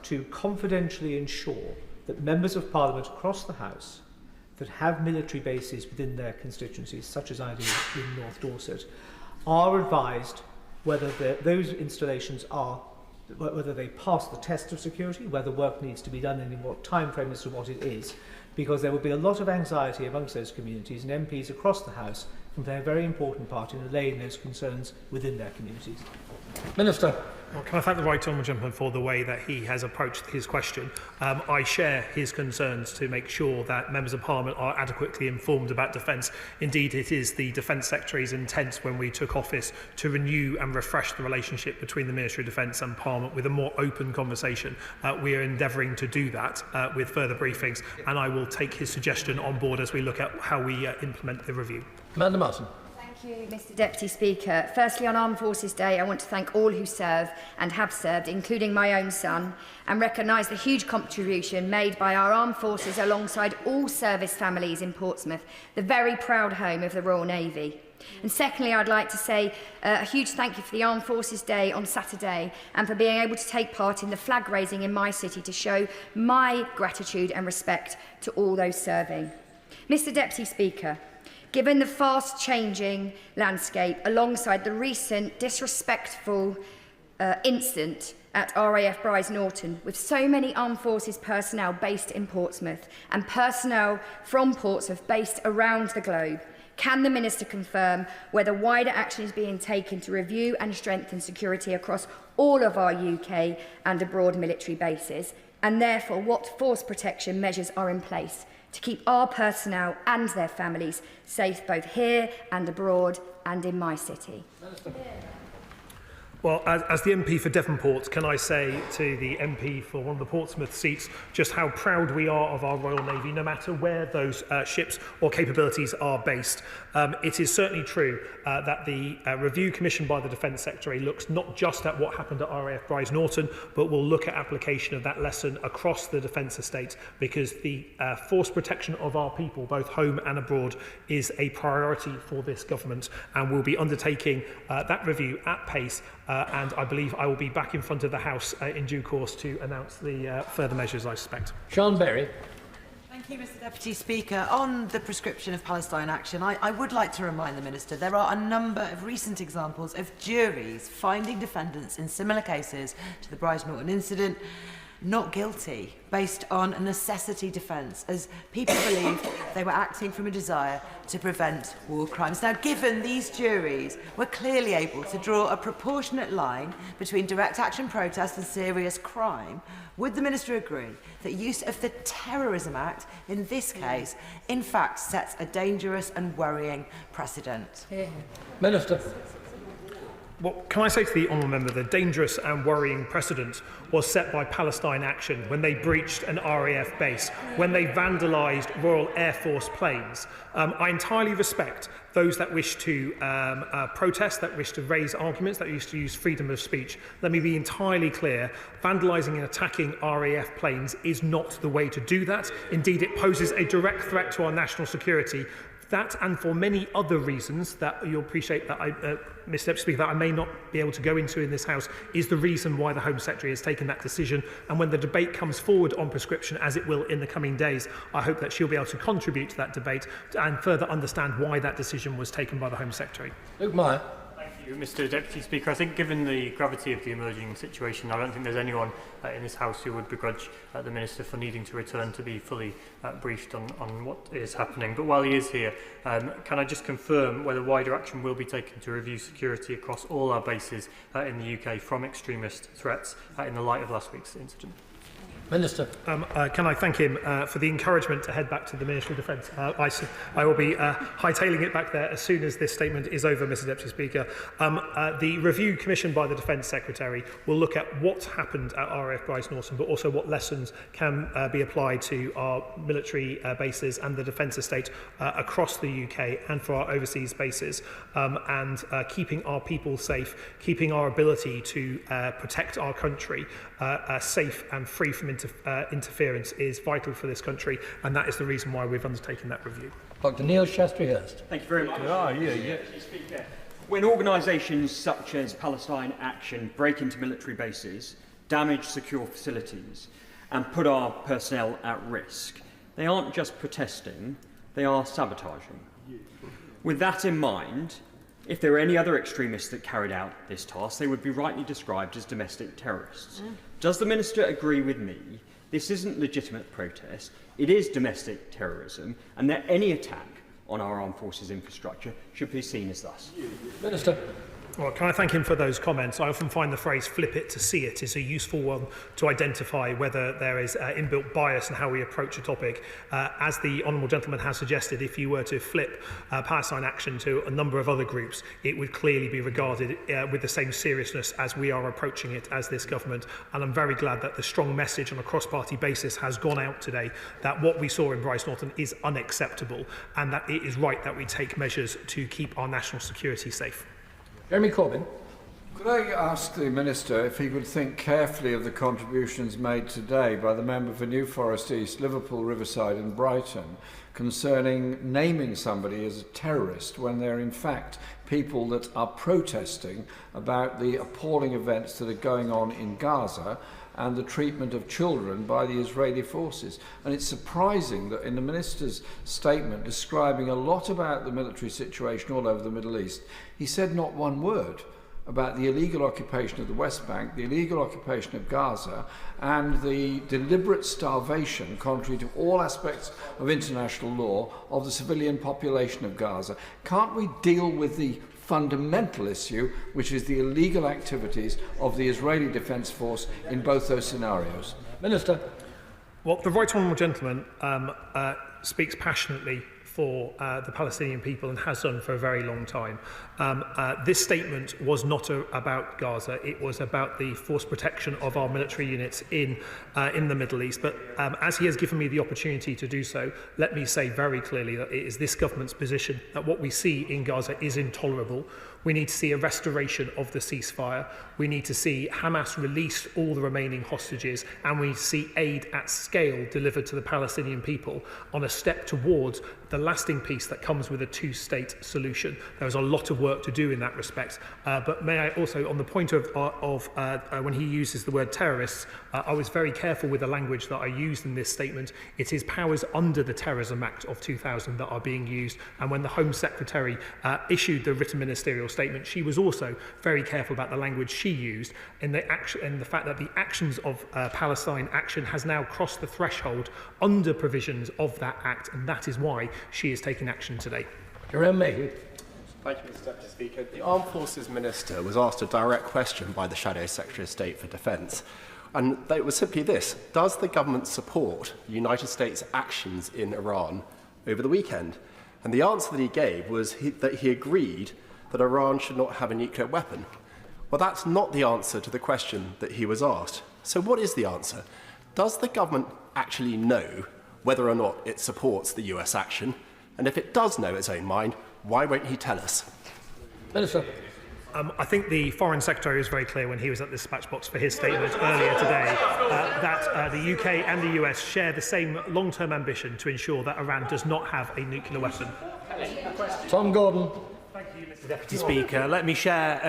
to confidentially ensure that members of Parliament across the House that have military bases within their constituencies, such as I do in North Dorset, are advised whether those installations are, whether they pass the test of security, whether work needs to be done and in what time frame as to what it is, because there will be a lot of anxiety amongst those communities, and MPs across the House can play a very important part in allaying those concerns within their communities. Minister. Well, can I thank the right honourable gentleman for the way that he has approached his question. I share his concerns to make sure that members of Parliament are adequately informed about defence. Indeed, it is the Defence Secretary's intent when we took office to renew and refresh the relationship between the Ministry of Defence and Parliament with a more open conversation. We are endeavouring to do that with further briefings, and I will take his suggestion on board as we look at how we implement the review. Amanda Martin. Thank you, Mr Deputy Speaker. Firstly, on Armed Forces Day, I want to thank all who serve and have served, including my own son, and recognise the huge contribution made by our armed forces alongside all service families in Portsmouth, the very proud home of the Royal Navy. And secondly, I'd like to say a huge thank you for the Armed Forces Day on Saturday and for being able to take part in the flag raising in my city to show my gratitude and respect to all those serving. Mr Deputy Speaker, given the fast-changing landscape alongside the recent disrespectful incident at RAF Brize Norton, with so many armed forces personnel based in Portsmouth and personnel from Portsmouth based around the globe, can the Minister confirm whether wider action is being taken to review and strengthen security across all of our UK and abroad military bases, and therefore what force protection measures are in place to keep our personnel and their families safe both here and abroad and in my city? Well, as the MP for Devonport, can I say to the MP for one of the Portsmouth seats just how proud we are of our Royal Navy, no matter where those ships or capabilities are based. It is certainly true that the review commissioned by the Defence Secretary looks not just at what happened at RAF Brize Norton, but will look at application of that lesson across the defence estate, because the force protection of our people, both home and abroad, is a priority for this government, and we'll be undertaking that review at pace. And I believe I will be back in front of the House in due course to announce the further measures, I suspect. Sean Berry. Thank you, Mr Deputy Speaker. On the prescription of Palestine Action, I would like to remind the Minister there are a number of recent examples of juries finding defendants in similar cases to the Brize Norton incident not guilty based on a necessity defence, as people believe they were acting from a desire to prevent war crimes. Now, given these juries were clearly able to draw a proportionate line between direct action protest and serious crime, would the Minister agree that use of the Terrorism Act in this case in fact sets a dangerous and worrying precedent? Minister. Well, can I say to the honourable member, the dangerous and worrying precedent was set by Palestine Action when they breached an RAF base, when they vandalised Royal Air Force planes. I entirely respect those that wish to protest, that wish to raise arguments, that wish to use freedom of speech. Let me be entirely clear, vandalising and attacking RAF planes is not the way to do that. Indeed, it poses a direct threat to our national security. That, and for many other reasons that you'll appreciate that Mr. Deputy Speaker, that I may not be able to go into in this House, is the reason why the Home Secretary has taken that decision. And when the debate comes forward on prescription, as it will in the coming days, I hope that she'll be able to contribute to that debate and further understand why that decision was taken by the Home Secretary. Luke Meyer. Thank you, Mr. Deputy Speaker. I think given the gravity of the emerging situation, I don't think there's anyone in this House who would begrudge the Minister for needing to return to be fully briefed on what is happening. But while he is here, can I just confirm whether wider action will be taken to review security across all our bases in the UK from extremist threats in the light of last week's incident? Minister. Can I thank him for the encouragement to head back to the Ministry of Defence? I will be hightailing it back there as soon as this statement is over, Mr. Deputy Speaker. The review commissioned by the Defence Secretary will look at what happened at RAF Brize Norton, but also what lessons can be applied to our military bases and the defence estate across the UK and for our overseas bases, and keeping our people safe, keeping our ability to protect our country safe and free from interference is vital for this country, and that is the reason why we've undertaken that review. Dr. Neil Shastri-Hurst. Thank you very much. When organisations such as Palestine Action break into military bases, damage secure facilities and put our personnel at risk, they aren't just protesting, they are sabotaging. With that in mind, if there were any other extremists that carried out this task, they would be rightly described as domestic terrorists. Does the Minister agree with me this isn't legitimate protest, it is domestic terrorism, and that any attack on our armed forces infrastructure should be seen as thus? Minister. Well, can I thank him for those comments? I often find the phrase "flip it to see it" is a useful one to identify whether there is inbuilt bias in how we approach a topic. As the honourable gentleman has suggested, if you were to flip Palestine Action to a number of other groups, it would clearly be regarded with the same seriousness as we are approaching it as this government. And I'm very glad that the strong message on a cross-party basis has gone out today that what we saw in Brize Norton is unacceptable and that it is right that we take measures to keep our national security safe. Jeremy Corbyn. Could I ask the Minister if he would think carefully of the contributions made today by the member for New Forest East, Liverpool, Riverside and Brighton concerning naming somebody as a terrorist when they're in fact people that are protesting about the appalling events that are going on in Gaza and the treatment of children by the Israeli forces. And it's surprising that in the Minister's statement describing a lot about the military situation all over the Middle East, he said not one word about the illegal occupation of the West Bank, the illegal occupation of Gaza, and the deliberate starvation, contrary to all aspects of international law, of the civilian population of Gaza. Can't we deal with the fundamental issue, which is the illegal activities of the Israeli Defence Force in both those scenarios? Minister. Well, the Right Honourable Gentleman speaks passionately for the Palestinian people and has done for a very long time. This statement was not about Gaza, it was about the force protection of our military units in the Middle East. But as he has given me the opportunity to do so, let me say very clearly that it is this government's position that what we see in Gaza is intolerable. We need to see a restoration of the ceasefire. We need to see Hamas release all the remaining hostages, and we see aid at scale delivered to the Palestinian people on a step towards the lasting peace that comes with a two-state solution. There is a lot of work to do in that respect. But may I also, on the point of when he uses the word terrorists, I was very careful with the language that I used in this statement. It is powers under the Terrorism Act of 2000 that are being used, and when the Home Secretary issued the written ministerial statement, she was also very careful about the language she used in the fact that the actions of Palestine Action has now crossed the threshold under provisions of that act, and that is why she is taking action today. Jerome Mayhew. Thank you, Mr Deputy Speaker. The Armed Forces Minister was asked a direct question by the Shadow Secretary of State for Defence, and it was simply this: does the government support the United States' actions in Iran over the weekend? And the answer that he gave was that he agreed that Iran should not have a nuclear weapon. Well, that's not the answer to the question that he was asked. So what is the answer? Does the government actually know whether or not it supports the US action? And if it does know its own mind, why won't he tell us? Minister. I think the Foreign Secretary was very clear when he was at the dispatch box for his statement earlier today that the UK and the US share the same long-term ambition to ensure that Iran does not have a nuclear weapon. Tom Gordon. Thank you, Mr Deputy Speaker. Let me share,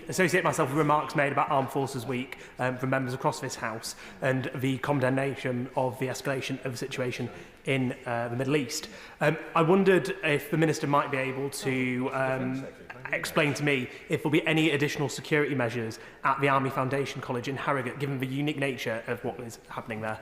associate myself with remarks made about Armed Forces Week from members across this House and the condemnation of the escalation of the situation in the Middle East. I wondered if the Minister might be able to explain to me if there will be any additional security measures at the Army Foundation College in Harrogate, given the unique nature of what is happening there.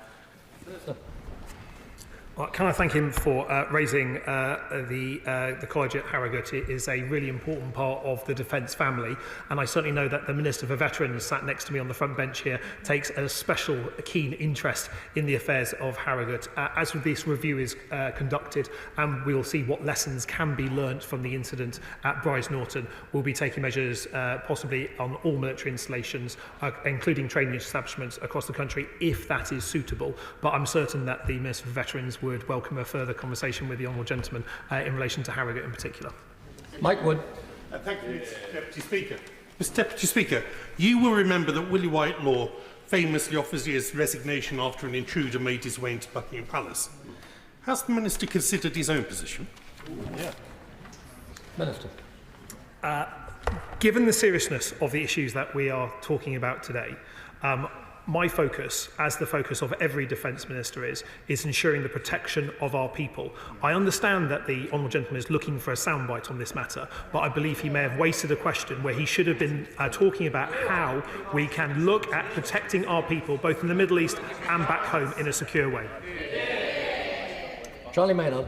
Well, can I thank him for raising the college at Harrogate? It is a really important part of the defence family, and I certainly know that the Minister for Veterans, sat next to me on the front bench here, takes a special keen interest in the affairs of Harrogate. As this review is conducted, and we will see what lessons can be learnt from the incident at Brize Norton, we'll be taking measures possibly on all military installations, including training establishments across the country, if that is suitable. But I'm certain that the Minister for Veterans would welcome a further conversation with the honourable gentleman in relation to Harrogate in particular. Mike Wood. Thank you, Mr Deputy Speaker. Mr Deputy Speaker, you will remember that Willie Whitelaw famously offers his resignation after an intruder made his way into Buckingham Palace. Has the Minister considered his own position? Yeah. Minister. Given the seriousness of the issues that we are talking about today, my focus, as the focus of every Defence Minister is ensuring the protection of our people. I understand that the honourable gentleman is looking for a soundbite on this matter, but I believe he may have wasted a question where he should have been talking about how we can look at protecting our people, both in the Middle East and back home, in a secure way. Charlie Maynard.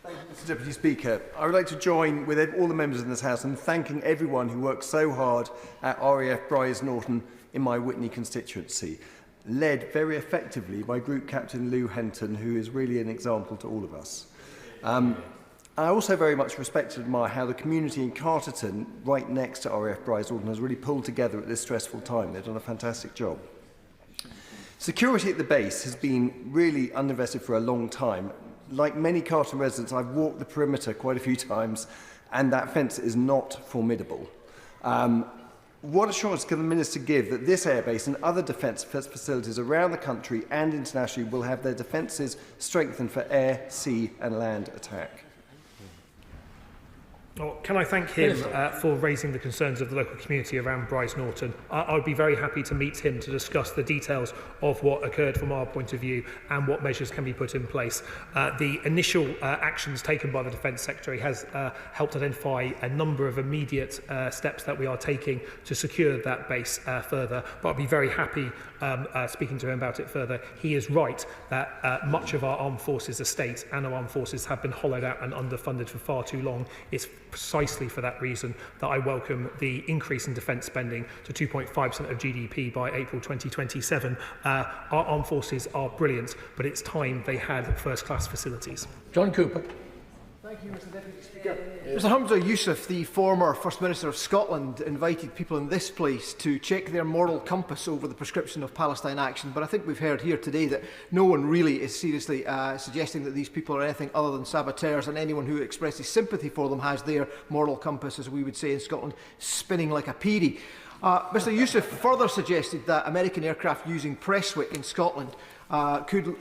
Thank you, Mr Deputy Speaker. I would like to join with all the members in this House in thanking everyone who worked so hard at RAF Brize Norton in my Witney constituency, led very effectively by Group Captain Lou Henton, who is really an example to all of us. I also very much respect and admire how the community in Carterton, right next to RAF Brize Norton, has really pulled together at this stressful time. They've done a fantastic job. Security at the base has been really underinvested for a long time. Like many Carterton residents, I've walked the perimeter quite a few times, and that fence is not formidable. What assurance can the Minister give that this airbase and other defence facilities around the country and internationally will have their defences strengthened for air, sea and land attack? Oh, can I thank him for raising the concerns of the local community around Brize Norton? I would be very happy to meet him to discuss the details of what occurred from our point of view and what measures can be put in place. The initial actions taken by the Defence Secretary has helped identify a number of immediate steps that we are taking to secure that base further, but I'd be very happy speaking to him about it further. He is right that much of our armed forces estate and our armed forces have been hollowed out and underfunded for far too long. It's precisely for that reason that I welcome the increase in defence spending to 2.5% of GDP by April 2027. Our armed forces are brilliant, but it's time they had first-class facilities. John Cooper. Thank you, Mr Deputy Speaker. Mr Hamza Yousaf, the former First Minister of Scotland, invited people in this place to check their moral compass over the prescription of Palestine action, but I think we've heard here today that no one really is seriously suggesting that these people are anything other than saboteurs, and anyone who expresses sympathy for them has their moral compass, as we would say in Scotland, spinning like a peary. Mr Youssef further suggested that American aircraft using Prestwick in Scotland could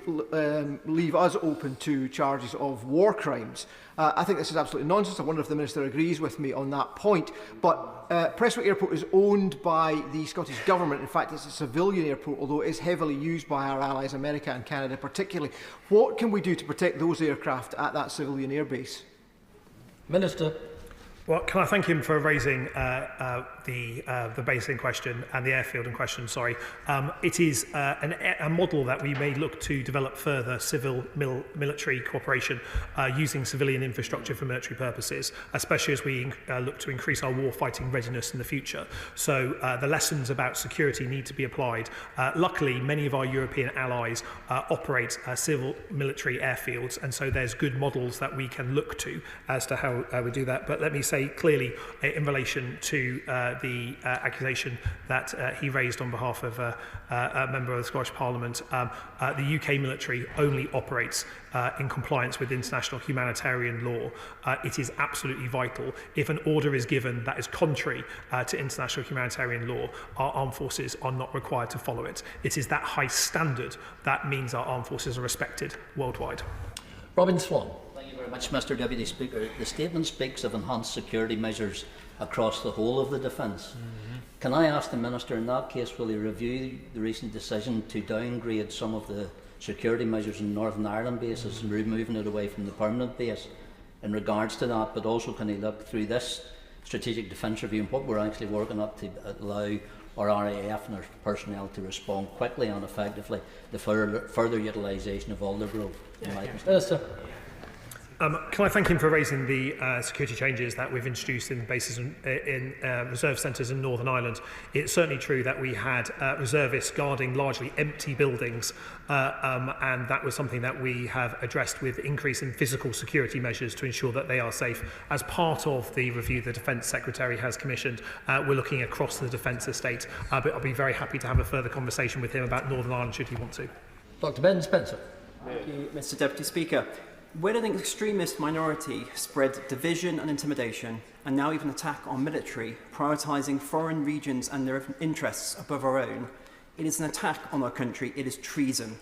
leave us open to charges of war crimes. I think this is absolutely nonsense. I wonder if the Minister agrees with me on that point. But Prestwick Airport is owned by the Scottish Government. In fact, it's a civilian airport, although it is heavily used by our allies, America and Canada particularly. What can we do to protect those aircraft at that civilian airbase? Minister. Well, can I thank him for raising the base in question and the airfield in question, sorry. It is a model that we may look to develop further civil-military cooperation using civilian infrastructure for military purposes, especially as we look to increase our war-fighting readiness in the future. So the lessons about security need to be applied. Luckily, many of our European allies operate civil-military airfields, and so there's good models that we can look to as to how we do that. But let me say clearly, in relation to the accusation that he raised on behalf of a member of the Scottish Parliament, the UK military only operates in compliance with international humanitarian law. It is absolutely vital. If an order is given that is contrary to international humanitarian law, our armed forces are not required to follow it. It is that high standard that means our armed forces are respected worldwide. Robin Swan. Thank you very much, Mr Deputy Speaker. The statement speaks of enhanced security measures across the whole of the defence. Can I ask the Minister, in that case, will he review the recent decision to downgrade some of the security measures in Northern Ireland bases and removing it away from the permanent base in regards to that, but also can he look through this strategic defence review and what we're actually working up to allow our RAF and our personnel to respond quickly and effectively the further utilisation of Aldergrove? Minister. Can I thank him for raising the security changes that we've introduced in bases in reserve centres in Northern Ireland? It's certainly true that we had reservists guarding largely empty buildings, and that was something that we have addressed with increase in physical security measures to ensure that they are safe. As part of the review the Defence Secretary has commissioned, we're looking across the defence estate, but I'll be very happy to have a further conversation with him about Northern Ireland should he want to. Dr Ben Spencer. Thank you, Mr Deputy Speaker. When an extremist minority spread division and intimidation, and now even attack on military, prioritising foreign regions and their interests above our own, it is an attack on our country, it is treason.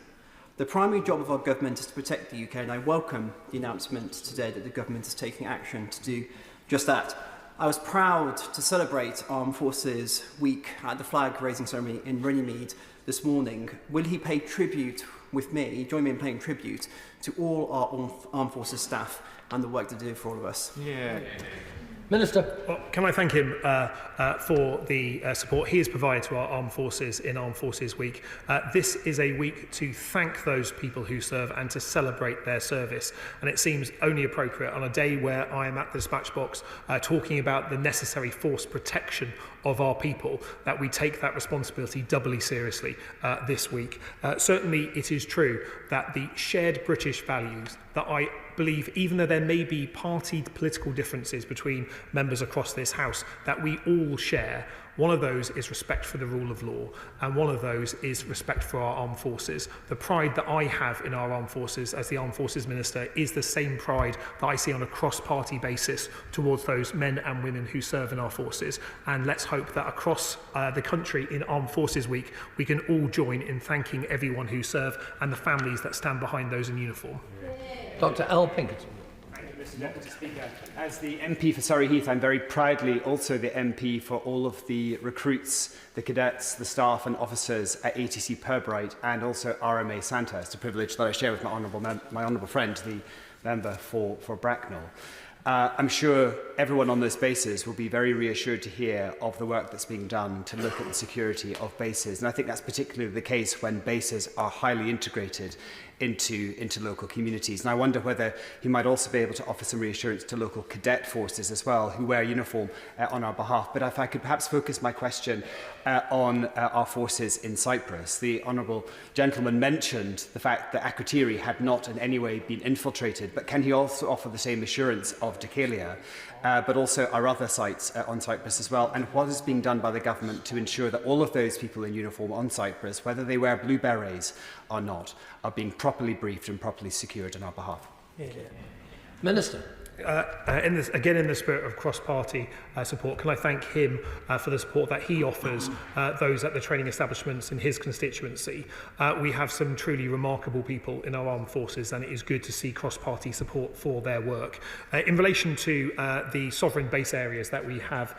The primary job of our government is to protect the UK, and I welcome the announcement today that the government is taking action to do just that. I was proud to celebrate Armed Forces Week at the flag-raising ceremony in Runnymede this morning. Will he pay tribute with me, join me in paying tribute to all our Armed Forces staff and the work they do for all of us? Yeah. Minister. Well, can I thank him for the support he has provided to our armed forces in Armed Forces Week. This is a week to thank those people who serve and to celebrate their service. And it seems only appropriate on a day where I am at the dispatch box talking about the necessary force protection of our people that we take that responsibility doubly seriously this week. Certainly it is true that the shared British values that I believe, even though there may be party political differences between members across this House, that we all share. One of those is respect for the rule of law, and one of those is respect for our armed forces. The pride that I have in our armed forces as the Armed Forces Minister is the same pride that I see on a cross-party basis towards those men and women who serve in our forces. And let's hope that across the country in Armed Forces Week, we can all join in thanking everyone who serve and the families that stand behind those in uniform. Dr Al Pinkerton. Mr Deputy Speaker, as the MP for Surrey Heath, I'm very proudly also the MP for all of the recruits, the cadets, the staff and officers at ATC Purbright and also RMA Santa. It's a privilege that I share with my honourable friend, the member for Bracknell. I'm sure everyone on those bases will be very reassured to hear of the work that's being done to look at the security of bases. And I think that's particularly the case when bases are highly integrated into local communities. And I wonder whether he might also be able to offer some reassurance to local cadet forces as well, who wear uniform on our behalf. But if I could perhaps focus my question on our forces in Cyprus. The honourable gentleman mentioned the fact that Qatari had not in any way been infiltrated, but can he also offer the same assurance of Decalia, but also our other sites on Cyprus as well, and what is being done by the government to ensure that all of those people in uniform on Cyprus, whether they wear blue berets or not, are being properly briefed and properly secured on our behalf? Minister. Again, in the spirit of cross-party support, can I thank him for the support that he offers those at the training establishments in his constituency. We have some truly remarkable people in our armed forces, and it is good to see cross-party support for their work. In relation to the sovereign base areas that we have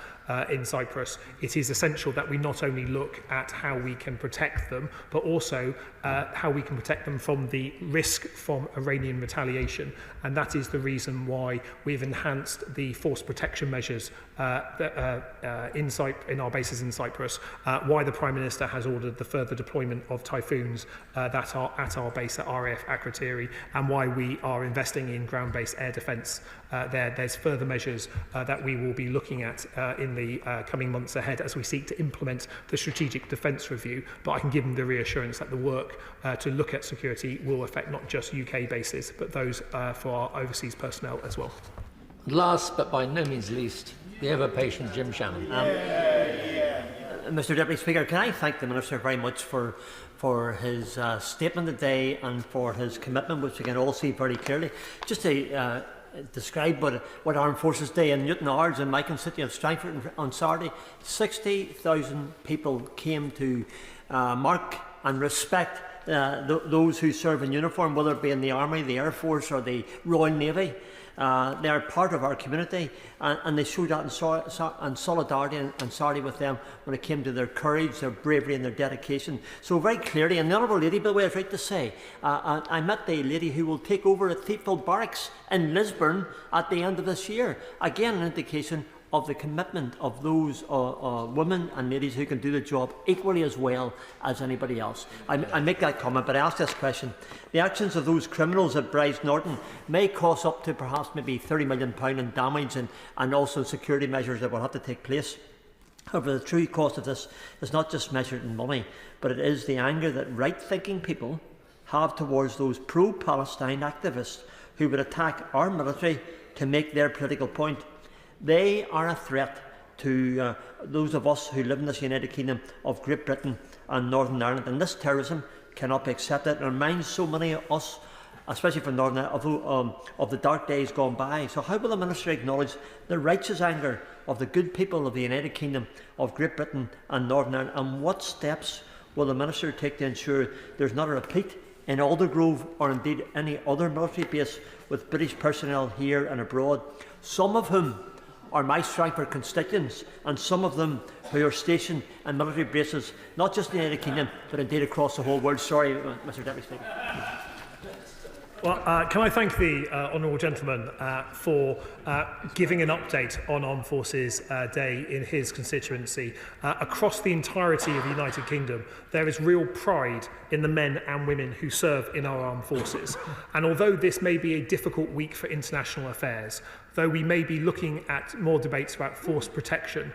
in Cyprus, it is essential that we not only look at how we can protect them, but also how we can protect them from the risk from Iranian retaliation. And that is the reason why we've enhanced the force protection measures in our bases in Cyprus, why the Prime Minister has ordered the further deployment of Typhoons that are at our base at RAF Qatari, and why we are investing in ground-based air defence there. There's further measures that we will be looking at in the coming months ahead as we seek to implement the Strategic Defence Review, but I can give them the reassurance that the work to look at security will affect not just UK bases, but those for our overseas personnel as well. Last but by no means least, the ever-patient Jim Shannon. Mr Deputy Speaker, can I thank the Minister very much for his statement today and for his commitment, which we can all see very clearly. Just to describe what Armed Forces Day in Newton Ards in my constituency of Strangford on Saturday, 60,000 people came to mark and respect those who serve in uniform, whether it be in the Army, the Air Force or the Royal Navy. They are part of our community, and they showed that in solidarity and solidarity with them when it came to their courage, their bravery and their dedication. So very clearly, and the Honourable Lady, by the way, I was right to say, I met the lady who will take over at Thiepval Barracks in Lisburn at the end of this year. Again, an indication of the commitment of those women and ladies who can do the job equally as well as anybody else. I make that comment, but I ask this question. The actions of those criminals at Brize Norton may cost up to perhaps maybe £30 million in damage and also security measures that will have to take place. However, the true cost of this is not just measured in money, but it is the anger that right-thinking people have towards those pro-Palestine activists who would attack our military to make their political point. They are a threat to those of us who live in this United Kingdom of Great Britain and Northern Ireland, and this terrorism cannot be accepted. It reminds so many of us, especially from Northern Ireland, of the dark days gone by. So how will the Minister acknowledge the righteous anger of the good people of the United Kingdom of Great Britain and Northern Ireland, and what steps will the Minister take to ensure there's not a repeat in Aldergrove or indeed any other military base with British personnel here and abroad, some of whom are my Strangford constituents, and some of them who are stationed in military bases, not just in the United Kingdom, but indeed across the whole world. Sorry, Mr Deputy Speaker. Well, can I thank the honourable gentleman for giving an update on Armed Forces Day in his constituency. Across the entirety of the United Kingdom, there is real pride in the men and women who serve in our armed forces. And although this may be a difficult week for international affairs, though we may be looking at more debates about force protection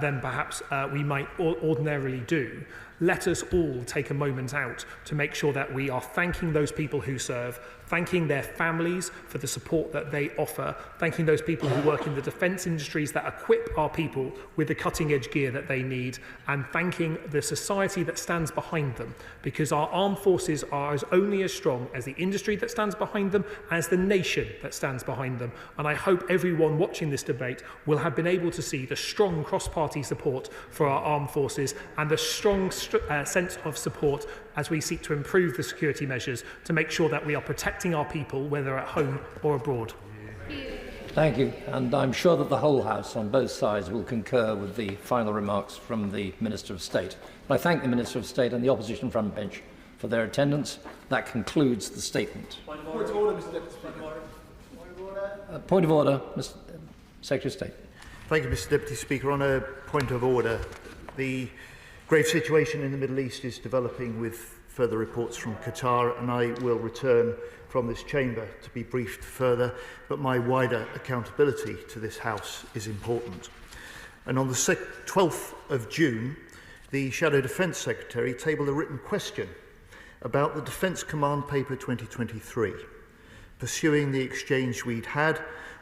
than perhaps we might ordinarily do, let us all take a moment out to make sure that we are thanking those people who serve, thanking their families for the support that they offer, thanking those people who work in the defence industries that equip our people with the cutting-edge gear that they need, and thanking the society that stands behind them, because our armed forces are only as strong as the industry that stands behind them, as the nation that stands behind them. And I hope everyone watching this debate will have been able to see the strong cross-party support for our armed forces and the strong sense of support as we seek to improve the security measures to make sure that we are protecting our people, whether at home or abroad. Thank you, and I'm sure that the whole House on both sides will concur with the final remarks from the Minister of State. I thank the Minister of State and the opposition front bench for their attendance. That concludes the statement. Point of order, Mr Deputy Speaker. Point of order, Mr. Secretary of State. Thank you, Mr Deputy Speaker. On a point of order, the grave situation in the Middle East is developing with further reports from Qatar, and I will return from this chamber to be briefed further, but my wider accountability to this House is important. And on the 12th of June, the Shadow Defence Secretary tabled a written question about the Defence Command Paper 2023, pursuing the exchange we'd had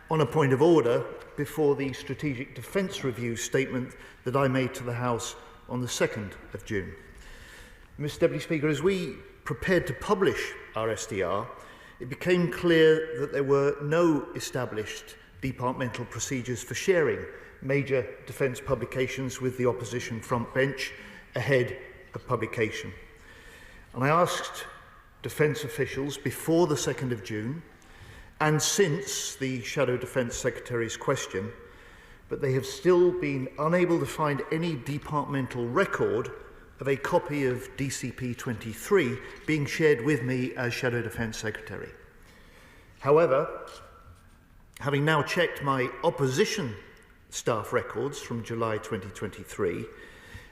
on a point of order before the Strategic Defence Review statement that I made to the House on the 2nd of June. Mr Deputy Speaker, as we prepared to publish our SDR, it became clear that there were no established departmental procedures for sharing major defence publications with the opposition front bench ahead of publication. And I asked defence officials before the 2nd of June and since the Shadow Defence Secretary's question, but they have still been unable to find any departmental record of a copy of DCP 23 being shared with me as Shadow Defence Secretary. However, having now checked my opposition staff records from July 2023,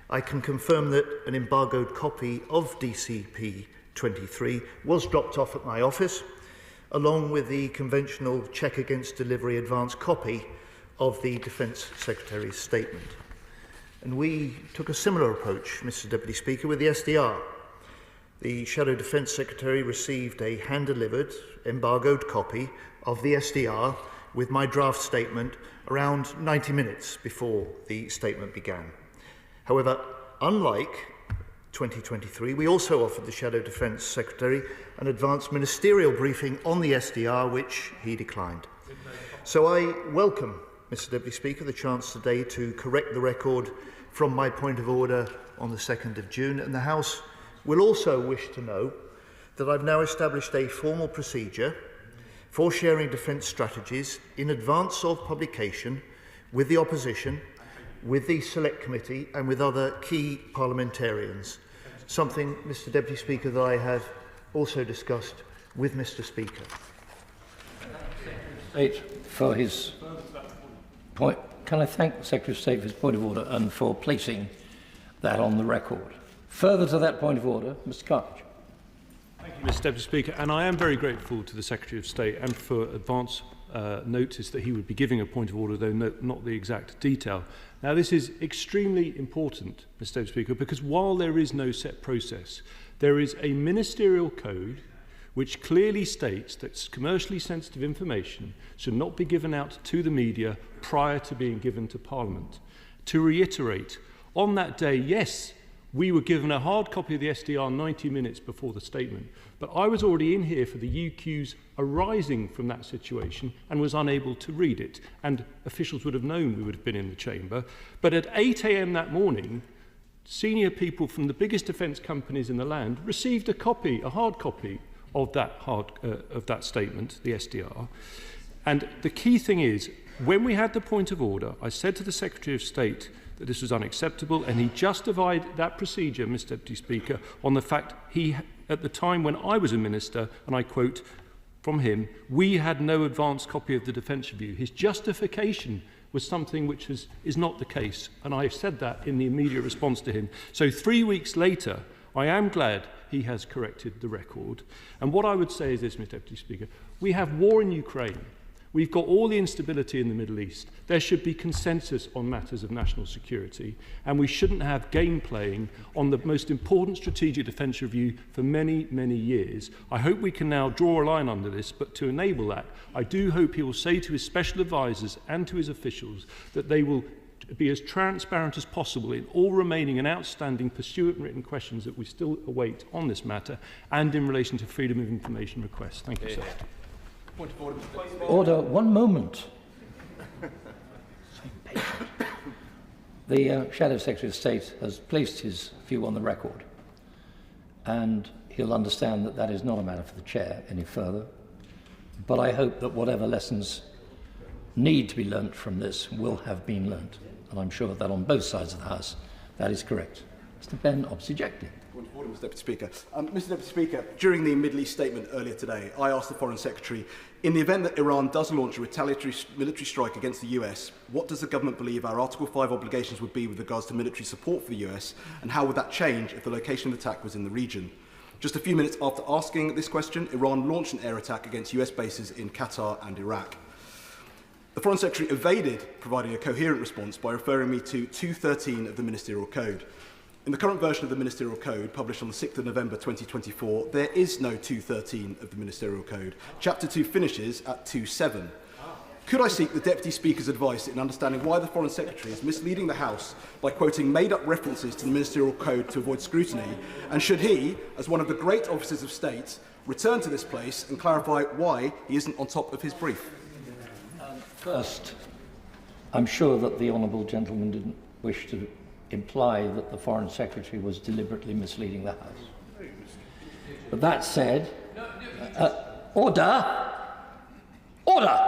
I can confirm that an embargoed copy of DCP 23 was dropped off at my office, along with the conventional check against delivery advance copy of the Defence Secretary's statement. And we took a similar approach, Mr Deputy Speaker, with the SDR. The Shadow Defence Secretary received a hand-delivered, embargoed copy of the SDR with my draft statement around 90 minutes before the statement began. However, unlike 2023, we also offered the Shadow Defence Secretary an advanced ministerial briefing on the SDR, which he declined. So I welcome, Mr Deputy Speaker, the chance today to correct the record from my point of order on the 2nd of June, and the House will also wish to know that I've now established a formal procedure for sharing defence strategies in advance of publication with the opposition, with the Select Committee and with other key parliamentarians, something, Mr Deputy Speaker, that I have also discussed with Mr Speaker. For his point, can I thank the Secretary of State for his point of order and for placing that on the record. Further to that point of order, Mr Cartledge. Thank you, Mr Deputy Speaker, and I am very grateful to the Secretary of State and for advance notice that he would be giving a point of order, though not the exact detail. Now, this is extremely important, Mr Deputy Speaker, because while there is no set process, there is a ministerial code which clearly states that commercially sensitive information should not be given out to the media prior to being given to Parliament. To reiterate, on that day, yes, we were given a hard copy of the SDR 90 minutes before the statement, but I was already in here for the UQs arising from that situation and was unable to read it, and officials would have known we would have been in the chamber. But at 8 a.m. that morning, senior people from the biggest defence companies in the land received a copy, a hard copy of that statement, the SDR. And the key thing is, when we had the point of order, I said to the Secretary of State that this was unacceptable, and he justified that procedure, Mr Deputy Speaker, on the fact he, at the time when I was a minister, and I quote from him, we had no advance copy of the Defence Review. His justification was something which is not the case, and I said that in the immediate response to him. So 3 weeks later, I am glad he has corrected the record. And what I would say is this, Mr Deputy Speaker, we have war in Ukraine. We've got all the instability in the Middle East. There should be consensus on matters of national security, and we shouldn't have game playing on the most important strategic defence review for many, many years. I hope we can now draw a line under this, but to enable that, I do hope he will say to his special advisers and to his officials that they will be as transparent as possible in all remaining and outstanding pursuant written questions that we still await on this matter and in relation to freedom of information requests. Thank you, sir. Point of order, order, one moment. The Shadow Secretary of State has placed his view on the record, and he'll understand that that is not a matter for the Chair any further. But I hope that whatever lessons need to be learnt from this will have been learnt, and I'm sure that on both sides of the House that is correct. Mr Ben Obsijekti. Point of order, Mr Deputy Speaker. Mr Deputy Speaker, during the Middle East statement earlier today, I asked the Foreign Secretary, in the event that Iran does launch a retaliatory military strike against the US, what does the government believe our Article 5 obligations would be with regards to military support for the US, and how would that change if the location of the attack was in the region? Just a few minutes after asking this question, Iran launched an air attack against US bases in Qatar and Iraq. The Foreign Secretary evaded providing a coherent response by referring me to 213 of the Ministerial Code. In the current version of the Ministerial Code, published on the 6th of November 2024, there is no 213 of the Ministerial Code. Chapter 2 finishes at 27. Could I seek the Deputy Speaker's advice in understanding why the Foreign Secretary is misleading the House by quoting made-up references to the Ministerial Code to avoid scrutiny? And should he, as one of the great officers of state, return to this place and clarify why he isn't on top of his brief? First, I'm sure that the honourable gentleman didn't wish to imply that the Foreign Secretary was deliberately misleading the House. But that said, order! Order!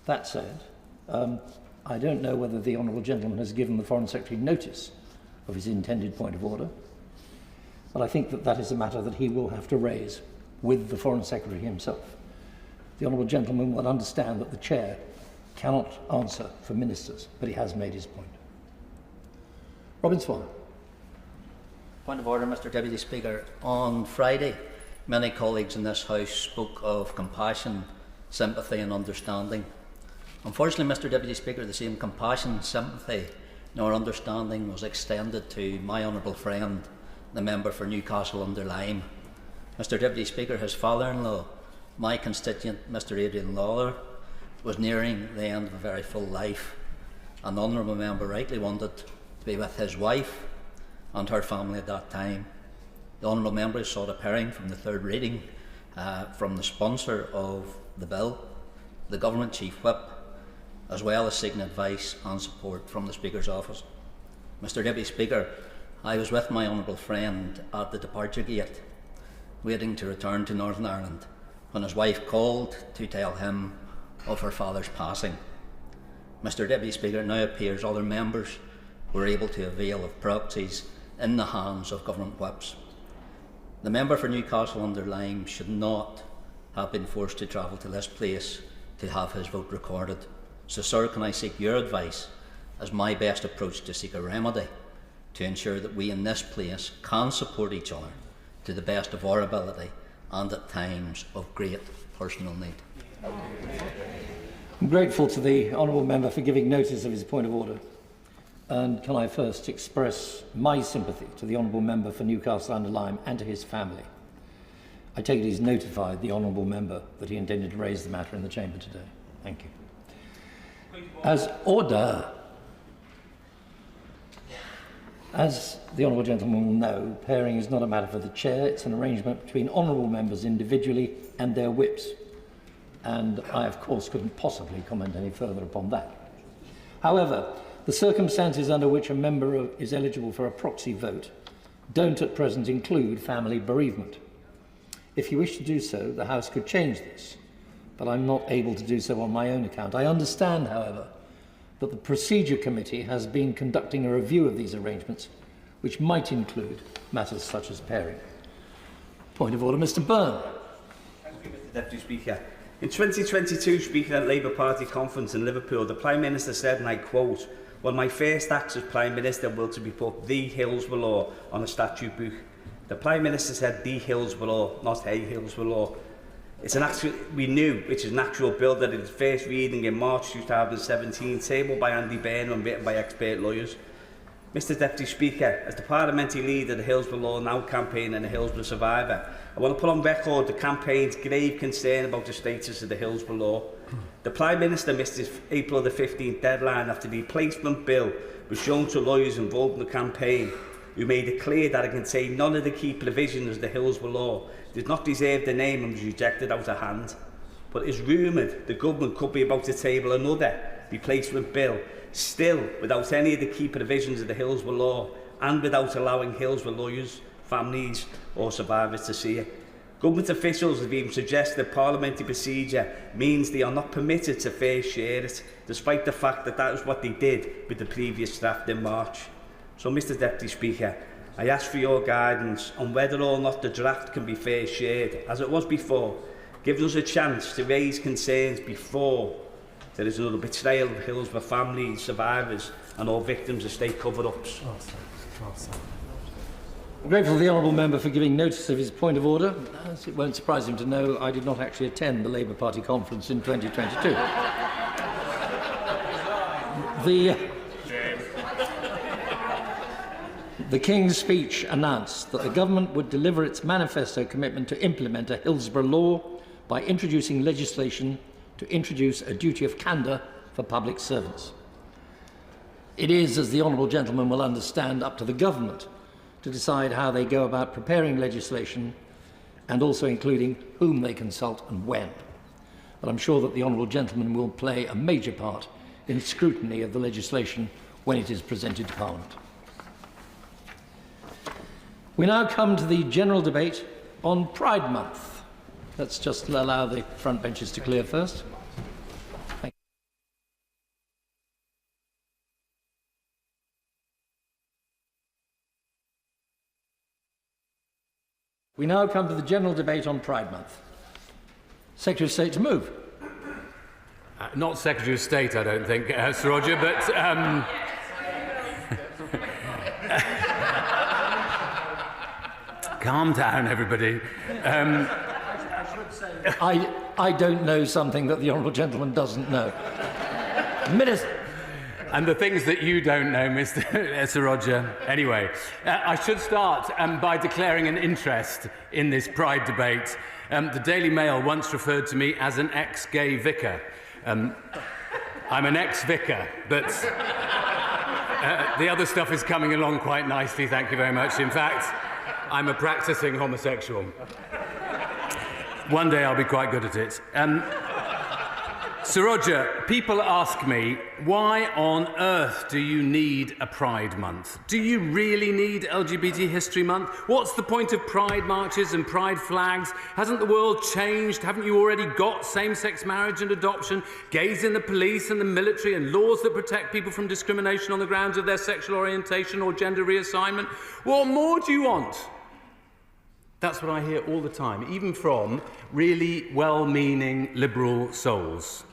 That said, I don't know whether the honourable gentleman has given the Foreign Secretary notice of his intended point of order, but I think that that is a matter that he will have to raise with the Foreign Secretary himself. The honourable gentleman will understand that the Chair cannot answer for ministers, but he has made his point. Robin Swan. Point of order, Mr. Deputy Speaker. On Friday, many colleagues in this House spoke of compassion, sympathy and understanding. Unfortunately, Mr. Deputy Speaker, the same compassion, sympathy nor understanding was extended to my honourable friend, the member for Newcastle-under-Lyme. Mr. Deputy Speaker, his father-in-law, my constituent, Mr. Adrian Lawler, was nearing the end of a very full life. An honourable member rightly wanted to be with his wife and her family at that time. The honourable member sought a pairing from the third reading from the sponsor of the bill, the Government Chief Whip, as well as seeking advice and support from the Speaker's office. Mr. Deputy Speaker, I was with my honourable friend at the departure gate, waiting to return to Northern Ireland, when his wife called to tell him of her father's passing. Mr. Deputy Speaker, it now appears other members were able to avail of proxies in the hands of government whips. The member for Newcastle-under-Lyme should not have been forced to travel to this place to have his vote recorded. So, sir, can I seek your advice as my best approach to seek a remedy to ensure that we in this place can support each other to the best of our ability and at times of great personal need? I'm grateful to the honourable member for giving notice of his point of order. And can I first express my sympathy to the honourable member for Newcastle-under-Lyme and to his family. I take it he's notified the honourable member that he intended to raise the matter in the chamber today. Thank you. As order. As the honourable gentleman will know, pairing is not a matter for the chair. It's an arrangement between honourable members individually and their whips. And I, of course, couldn't possibly comment any further upon that. However, the circumstances under which a member is eligible for a proxy vote don't at present include family bereavement. If you wish to do so, the House could change this, but I'm not able to do so on my own account. I understand, however, that the Procedure Committee has been conducting a review of these arrangements, which might include matters such as pairing. Point of order, Mr. Byrne. Thank you, Mr. Deputy Speaker. In 2022, speaking at Labour Party conference in Liverpool, the Prime Minister said, and I quote, "One of my first acts as Prime Minister will to be put the Hillsborough Law on a statute book." The Prime Minister said the Hillsborough Law, not a Hillsborough Law. It's an actual, we knew, which is an actual bill that in its first reading in March 2017, tabled by Andy Byrne and written by expert lawyers. Mr. Deputy Speaker, as the Parliamentary leader of the Hillsborough Law Now campaign and a Hillsborough survivor, I want to put on record the campaign's grave concern about the status of the Hillsborough Law. The Prime Minister missed his April the 15th deadline after the replacement bill was shown to lawyers involved in the campaign, who made it clear that it contained none of the key provisions of the Hillsborough Law, did not deserve the name and was rejected out of hand. But it's rumoured the government could be about to table another replacement bill, still without any of the key provisions of the Hillsborough Law and without allowing Hillsborough lawyers, families or survivors to see it. Government officials have even suggested parliamentary procedure means they are not permitted to fair share it, despite the fact that that is what they did with the previous draft in March. So, Mr. Deputy Speaker, I ask for your guidance on whether or not the draft can be fair shared, as it was before, giving us a chance to raise concerns before there is another betrayal of Hillsborough families, survivors and all victims of state cover-ups. I'm grateful to the honourable member for giving notice of his point of order. As it won't surprise him to know, I did not actually attend the Labour Party conference in 2022. The King's speech announced that the government would deliver its manifesto commitment to implement a Hillsborough Law by introducing legislation to introduce a duty of candour for public servants. It is, as the honourable gentleman will understand, up to the government to decide how they go about preparing legislation and also including whom they consult and when. but I'm sure that the honourable gentleman will play a major part in scrutiny of the legislation when it is presented to Parliament. We now come to the general debate on Pride Month. Let's just allow the front benches to clear first. Thank you. We now come to the general debate on Pride Month. Secretary of State to move. Not Secretary of State, I don't think, Sir Roger, but... calm down, everybody. I don't know something that the honourable gentleman doesn't know. Minister. And the things that you don't know, Mr. Sir Roger. Anyway, I should start by declaring an interest in this Pride debate. The Daily Mail once referred to me as an ex-gay vicar. I'm an ex-vicar, but the other stuff is coming along quite nicely, thank you very much. In fact, I'm a practising homosexual. One day I'll be quite good at it. Sir Roger, people ask me, why on earth do you need a Pride Month? Do you really need LGBT History Month? What's the point of Pride marches and Pride flags? Hasn't the world changed? Haven't you already got same-sex marriage and adoption, gays in the police and the military, and laws that protect people from discrimination on the grounds of their sexual orientation or gender reassignment? What more do you want? That's what I hear all the time, even from really well-meaning liberal souls.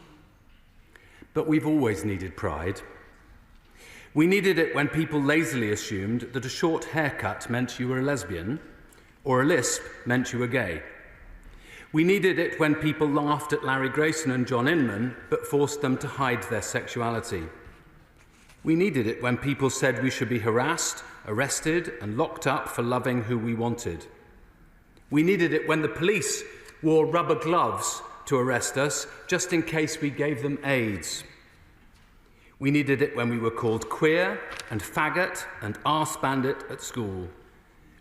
But we've always needed pride. We needed it when people lazily assumed that a short haircut meant you were a lesbian, or a lisp meant you were gay. We needed it when people laughed at Larry Grayson and John Inman, but forced them to hide their sexuality. We needed it when people said we should be harassed, arrested, and locked up for loving who we wanted. We needed it when the police wore rubber gloves to arrest us, just in case we gave them AIDS. We needed it when we were called queer and faggot and arse bandit at school.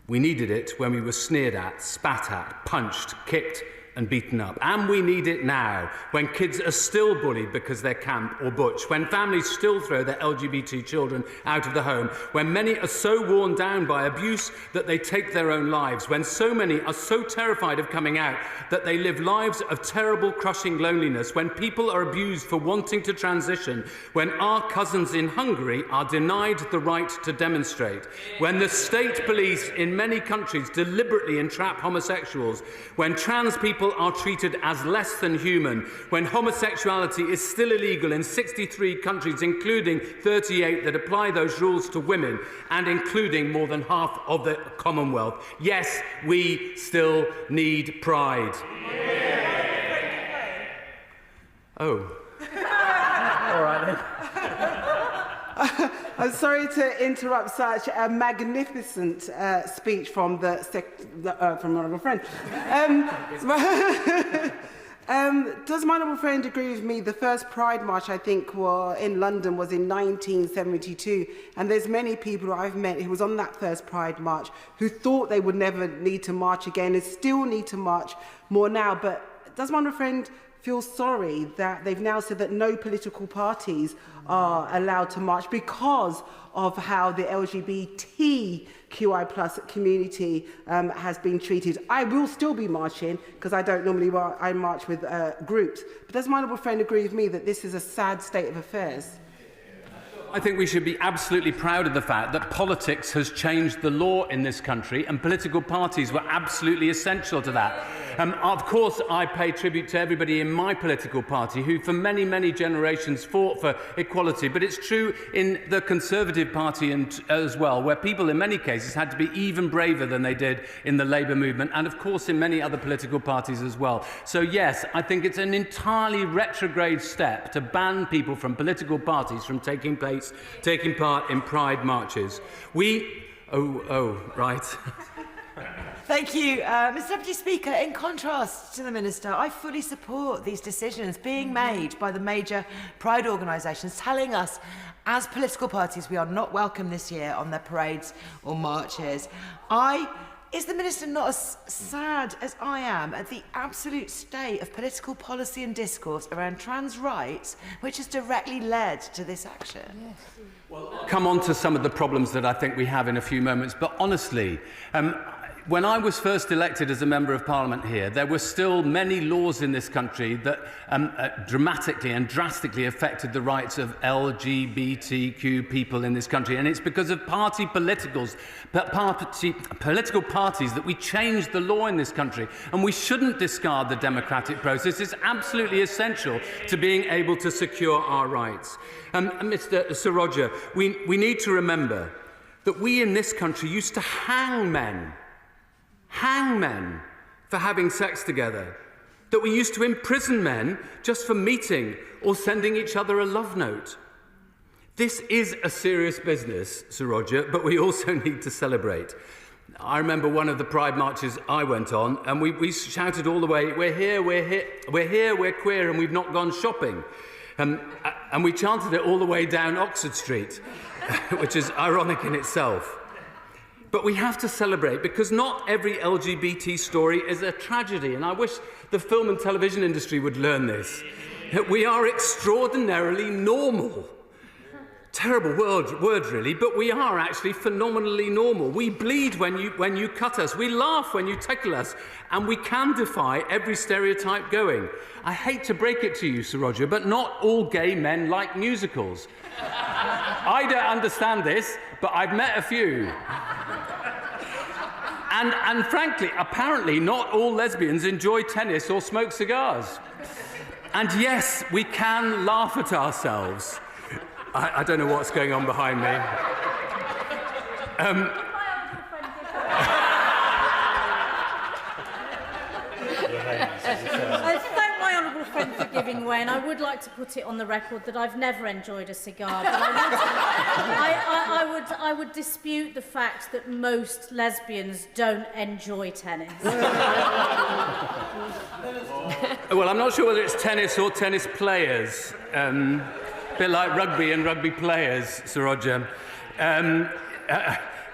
We needed it when we were sneered at, spat at, punched, kicked and beaten up. And we need it now, when kids are still bullied because they're camp or butch, when families still throw their LGBT children out of the home, when many are so worn down by abuse that they take their own lives, when so many are so terrified of coming out that they live lives of terrible, crushing loneliness, when people are abused for wanting to transition, when our cousins in Hungary are denied the right to demonstrate, when the state police in many countries deliberately entrap homosexuals, when trans people are treated as less than human, when homosexuality is still illegal in 63 countries, including 38 that apply those rules to women, and including more than half of the Commonwealth. Yes, we still need pride. Oh. All right then. I'm sorry to interrupt such a magnificent speech from from my honourable friend. Does my honourable friend agree with me? The first Pride March, I think, in London was in 1972, and there's many people who I've met who was on that first Pride March who thought they would never need to march again and still need to march more now. But does my honourable friend feel sorry that they've now said that no political parties are allowed to march because of how the LGBTQI+ community has been treated? I will still be marching because I don't normally I march with groups. But does my honourable friend agree with me that this is a sad state of affairs? I think we should be absolutely proud of the fact that politics has changed the law in this country, and political parties were absolutely essential to that. Of course, I pay tribute to everybody in my political party who for many, many generations fought for equality, but it's true in the Conservative Party as well, where people in many cases had to be even braver than they did in the Labour movement, and of course in many other political parties as well. So yes, I think it's an entirely retrograde step to ban people from political parties from taking part in Pride marches. Right. Thank you. Mr Deputy Speaker, in contrast to the Minister, I fully support these decisions being made by the major Pride organisations telling us as political parties we are not welcome this year on their parades or marches. I Is the Minister not as sad as I am at the absolute state of political policy and discourse around trans rights, which has directly led to this action? Yes. Well, come on to some of the problems that I think we have in a few moments, but honestly, when I was first elected as a Member of Parliament here, there were still many laws in this country that dramatically and drastically affected the rights of LGBTQ people in this country. And it's because of political parties that we changed the law in this country. And we shouldn't discard the democratic process. It's absolutely essential to being able to secure our rights. Mr. Saroja, we need to remember that we in this country used to hang men for having sex together, that we used to imprison men just for meeting or sending each other a love note. This is a serious business, Sir Roger, but we also need to celebrate. I remember one of the Pride marches I went on, and we shouted all the way, we're here, we're queer, and we've not gone shopping. And we chanted it all the way down Oxford Street, which is ironic in itself. But we have to celebrate, because not every LGBT story is a tragedy, and I wish the film and television industry would learn this. We are extraordinarily normal. Terrible word really, but we are actually phenomenally normal. We bleed when you cut us, we laugh when you tickle us, and we can defy every stereotype going. I hate to break it to you, Sir Roger, but not all gay men like musicals. I don't understand this, but I've met a few. And frankly, apparently not all lesbians enjoy tennis or smoke cigars. And yes, we can laugh at ourselves. I don't know what's going on behind me. I thank my honourable friend for giving way, and I would like to put it on the record that I've never enjoyed a cigar. But I would dispute the fact that most lesbians don't enjoy tennis. Well, I'm not sure whether it's tennis or tennis players. A bit like rugby and rugby players, Sir Roger.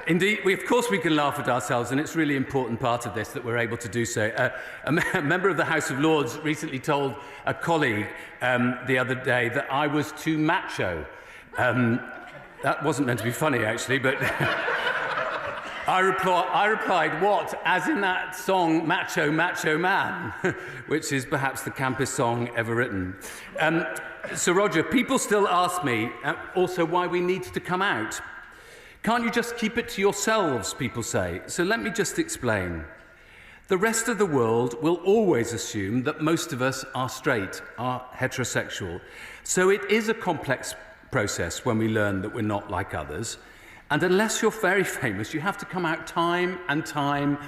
Indeed, of course we can laugh at ourselves, and it's a really important part of this that we're able to do so. A member of the House of Lords recently told a colleague the other day that I was too macho. That wasn't meant to be funny, actually, but I replied, what? As in that song, Macho, Macho Man, which is perhaps the campest song ever written. Sir Roger, people still ask me also why we need to come out. Can't you just keep it to yourselves, people say. So let me just explain. The rest of the world will always assume that most of us are straight, are heterosexual. So it is a complex process when we learn that we're not like others. And unless you're very famous, you have to come out time and time